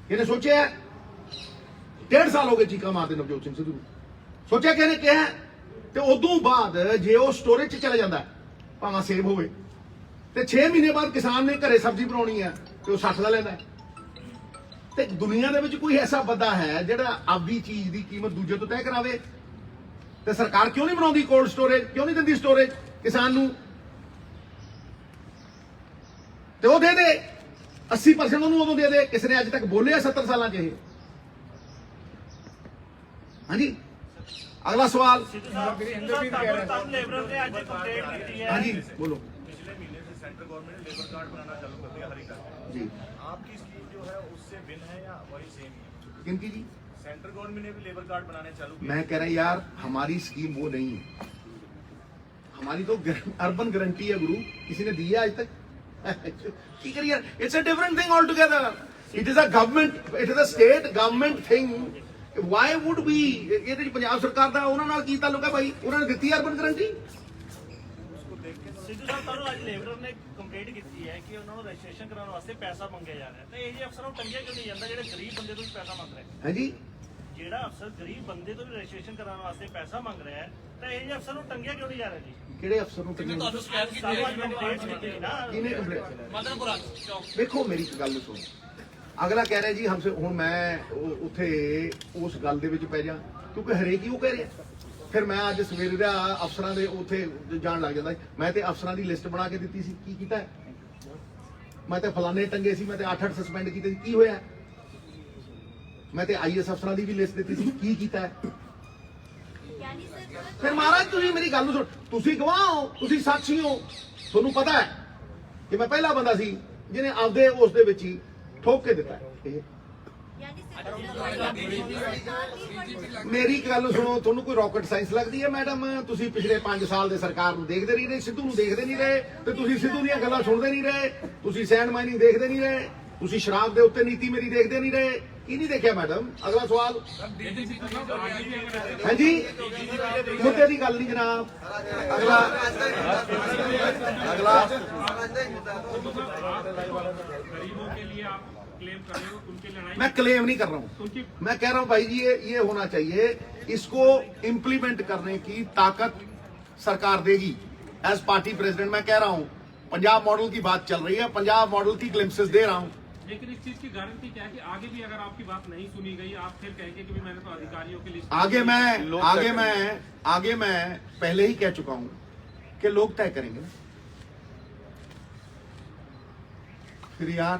ਇਹਨੇ ਸੋਚਿਆ 1.5 ਸਾਲ ਹੋ ਗਏ ਚੀਕਾਂ ਮਾਰਦੇ ਨਵਜੋਤ ਸਿੰਘ ਸਿੱਧੂ ਨੂੰ, ਸੋਚਿਆ ਕਿ ਇਹਨੇ ਕਿਹਾ, ਤੇ ਉਦੋਂ ਬਾਅਦ ਜੇ ਉਹ ਸਟੋਰੇਜ 'ਚ ਚਲਾ ਜਾਂਦਾ, ਭਾਵੇਂ ਸੇਬ ਹੋਵੇ, ਤੇ 6 ਮਹੀਨੇ ਬਾਅਦ ਕਿਸਾਨ ਨੇ ਘਰੇ ਸਬਜ਼ੀ ਬਣਾਉਣੀ ਹੈ ਤੇ ਉਹ 60 ਦਾ ਲੈਂਦਾ। ਤੇ ਦੁਨੀਆ ਦੇ ਵਿੱਚ ਕੋਈ ਐਸਾ ਬੰਦਾ ਹੈ ਜਿਹੜਾ ਆਪਦੀ ਚੀਜ਼ ਦੀ ਕੀਮਤ ਦੂਜੇ ਤੋਂ ਤੈਅ ਕਰਾਵੇ? ਤੇ ਸਰਕਾਰ ਕਿਉਂ ਨਹੀਂ ਬਣਾਉਂਦੀ ਕੋਲਡ ਸਟੋਰੇਜ, ਕਿਉਂ ਨਹੀਂ ਦਿੰਦੀ ਸਟੋਰੇਜ ਕਿਸਾਨ ਨੂੰ? ਤੇ ਉਹ ਦੇ ਦੇ 80% ਉਹਨੂੰ ਉਦੋਂ ਦੇ ਦੇ। ਕਿਸੇ ਨੇ ਅੱਜ ਤੱਕ ਬੋਲਿਆ 70 ਸਾਲਾਂ 'ਚ ਇਹ? ਹਾਂਜੀ, ਅਗਲਾ ਸਵਾਲ। ਹਾਂਜੀ ਬੋਲੋ। पिछले महीने से सेंट्रल गवर्नमेंट ने लेबर कार्ड बनाना चालू कर दिया, हरी कार्ड जी। आपकी स्कीम जो है उससे भिन्न है या वही सेम ही? किनकी जी? सेंट्रल गवर्नमेंट ने भी लेबर कार्ड बनाने चालू किया। मैं कह रहा यार हमारी स्कीम वो नहीं है, हमारी तो अर्बन गारंटी है गुरु, किसी ने दी है आज तक? ठीक है यार, it's a different thing all together. It is a government, it is a state government thing. Why would be ये पंजाब सरकार ਦਾ ਉਹਨਾਂ ਨਾਲ ਕੀ ਤਾਲੁਕ ਹੈ ਭਾਈ? ਉਹਨਾਂ ਨੇ ਦਿੱਤੀ ਅਰਬਨ ਗਾਰੰਟੀ। ਸਿੱਧੂ ਸਾਹਿਬ ਤੁਹਾਨੂੰ ਅੱਜ ਲੇਬਰਰ ਨੇ ਕੰਪਲੇਂਟ ਕੀਤੀ ਹੈ ਕਿ ਉਹਨਾਂ ਨੂੰ ਰਜਿਸਟ੍ਰੇਸ਼ਨ ਕਰਾਉਣ ਵਾਸਤੇ ਪੈਸਾ ਮੰਗਿਆ ਜਾ ਰਿਹਾ, ਤੇ ਇਹ ਜਿਹੇ ਅਫਸਰਾਂ ਨੂੰ ਟੰਗਿਆ ਕਿਉਂ ਨਹੀਂ ਜਾਂਦਾ ਜਿਹੜੇ ਗਰੀਬ ਬੰਦੇ ਤੋਂ ਵੀ ਪੈਸਾ ਮੰਗ ਰਹੇ? ਹਾਂਜੀ, ਜਿਹੜਾ ਅਫਸਰ ਗਰੀਬ ਬੰਦੇ ਤੋਂ ਵੀ ਰਜਿਸਟ੍ਰੇਸ਼ਨ ਕਰਾਉਣ ਵਾਸਤੇ ਪੈਸਾ ਮੰਗ ਰਿਹਾ ਹੈ, ਤਾਂ ਇਹ ਜਿਹੇ ਅਫਸਰ ਨੂੰ ਟੰਗਿਆ ਕਿਉਂ ਨਹੀਂ ਜਾ ਰਿਹਾ ਜੀ? ਕਿਹੜੇ ਅਫਸਰ ਨੂੰ ਟੰਗਿਆ? ਤੁਹਾਨੂੰ ਸ਼ਿਕਾਇਤ ਕੀਤੀ ਸਾਨੂੰ ਅੱਜ ਹੈ ਕੰਪਲੇਂਟ ਕੀਤੀ ਨਾ। ਕਿਹਨੇ ਕੰਪਲੇਂਟ? ਮਦਨਪੁਰਾ ਚੌਕ। ਦੇਖੋ ਮੇਰੀ ਇੱਕ ਗੱਲ ਸੁਣੋ, ਅਗਲਾ ਕਹਿ ਰਿਹਾ ਜੀ ਹਮਸੇ, ਹੁਣ ਮੈਂ ਉੱਥੇ ਉਸ ਗੱਲ ਦੇ ਵਿੱਚ ਪੈ ਜਾ, ਕਿਉਂਕਿ ਹਰੇਕ ਹੀ ਉਹ ਕਹਿ ਰਿਹਾ। ਫਿਰ ਮੈਂ ਅੱਜ ਸਵੇਰੇ ਦਾ ਅਫਸਰਾਂ ਦੇ ਉੱਥੇ ਜਾਣ ਲੱਗ ਜਾਂਦਾ। ਮੈਂ ਤੇ ਅਫਸਰਾਂ ਦੀ ਲਿਸਟ ਬਣਾ ਕੇ ਦਿੱਤੀ ਸੀ, ਕੀ ਕੀਤਾ? ਮੈਂ ਤੇ ਫਲਾਣੇ ਟੰਗੇ ਸੀ, ਮੈਂ ਤੇ 8-8 ਸਸਪੈਂਡ ਕੀਤੇ ਸੀ, ਕੀ ਹੋਇਆ? ਮੈਂ ਤੇ IAS ਅਫਸਰਾਂ ਦੀ ਵੀ ਲਿਸਟ ਦਿੱਤੀ ਸੀ, ਕੀ ਕੀਤਾ? ਫਿਰ ਮਹਾਰਾਜ ਤੁਸੀਂ ਮੇਰੀ ਗੱਲ ਨੂੰ ਸੁਣ, ਤੁਸੀਂ ਗਵਾਹ ਹੋ, ਤੁਸੀਂ ਸਾਖੀ ਹੋ, ਤੁਹਾਨੂੰ ਪਤਾ ਹੈ ਕਿ ਮੈਂ ਪਹਿਲਾ ਬੰਦਾ ਸੀ ਜਿਹਨੇ ਆਪਦੇ ਉਸ ਦੇ ਵਿੱਚ ਹੀ ਠੋਕ ਕੇ ਦਿੱਤਾ ਇਹ। ਮੇਰੀ ਗੱਲ ਸੁਣੋ, ਤੁਹਾਨੂੰ ਕੋਈ ਰਾਕਟ ਸਾਇੰਸ ਲੱਗਦੀ ਹੈ ਮੈਡਮ? ਤੁਸੀਂ ਪਿਛਲੇ 5 ਸਾਲ ਦੇ ਸਰਕਾਰ ਨੂੰ ਦੇਖਦੇ ਨਹੀਂ ਰਹੇ, ਸਿੱਧੂ ਨੂੰ ਦੇਖਦੇ ਨਹੀਂ ਰਹੇ, ਤੇ ਤੁਸੀਂ ਸਿੱਧੂ ਦੀਆਂ ਗੱਲਾਂ ਸੁਣਦੇ ਨਹੀਂ ਰਹੇ, ਤੁਸੀਂ ਸੈਂਡ ਮਾਈਨਿੰਗ ਦੇਖਦੇ ਨਹੀਂ ਰਹੇ, ਤੁਸੀਂ ਸ਼ਰਾਬ ਦੇ ਉੱਤੇ ਨੀਤੀ ਮੇਰੀ ਦੇਖਦੇ ਨਹੀਂ ਰਹੇ, ਕੀ ਨਹੀਂ ਦੇਖਿਆ ਮੈਡਮ? ਅਗਲਾ ਸਵਾਲ। ਹਾਂਜੀ, ਮੁੱਦੇ ਦੀ ਗੱਲ ਨਹੀਂ ਜਨਾਬ। ਅਗਲਾ गरीबों के लिए आप क्लेम कर रहे हो, उनकी लड़ाई मैं क्लेम नहीं कर रहा हूँ, मैं कह रहा हूँ भाई जी ये होना चाहिए, इसको इम्प्लीमेंट करने की ताकत सरकार देगी। एज पार्टी प्रेसिडेंट मैं कह रहा हूँ, पंजाब मॉडल की बात चल रही है, पंजाब मॉडल की ग्लिम्पसेस दे रहा हूँ। लेकिन इस चीज की गारंटी क्या है कि आगे भी अगर आपकी बात नहीं सुनी गई, आप फिर कहेंगे कि मैंने तो अधिकारियों की लिस्ट आगे मैं पहले ही कह चुका हूँ कि लोग तय करेंगे। फिर यार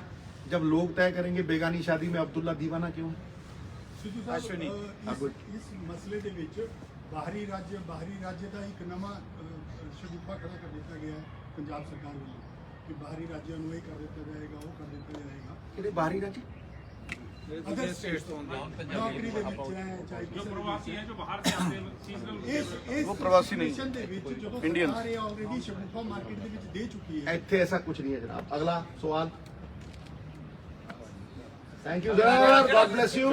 जब लोग तय करेंगे, बेगानी शादी में अब्दुल्ला दीवाना क्यों है? ਸਿੱਧੂ ਸਾਹਿਬ ਇਸ ਮਸਲੇ ਦੇ ਵਿੱਚ ਬਾਹਰੀ ਰਾਜ ਦਾ ਇੱਕ ਨਵਾਂ ਸ਼ਗੂਫਾ ਖੜਾ ਕਰ ਦਿੱਤਾ ਗਿਆ ਹੈ ਪੰਜਾਬ ਸਰਕਾਰ ਵੱਲੋਂ ਕਿ ਬਾਹਰੀ ਰਾਜਾਂ ਨੂੰ ਇਹ ਕਰ ਦਿੱਤਾ ਜਾਏਗਾ, ਉਹ ਕਰ ਦਿੱਤਾ ਜਾਏਗਾ। ਕਿਹੜੇ ਬਾਹਰੀ ਰਾਜ अदर स्टेट्स तो नौकरी ਦੇ ਵਿੱਚ ਹੈ, ਚਾਹੇ जो प्रवासी हैं जो बाहर से आते हैं सीजनल वो प्रवासी नहीं, Indian Indians। Already Shagufa market ਦੇ ਵਿੱਚ ਦੇ ਚੁੱਕੀ ਹੈ। ਇੱਥੇ ऐसा कुछ नहीं है जनाब। अगला सवाल। Thank you sir, God bless you.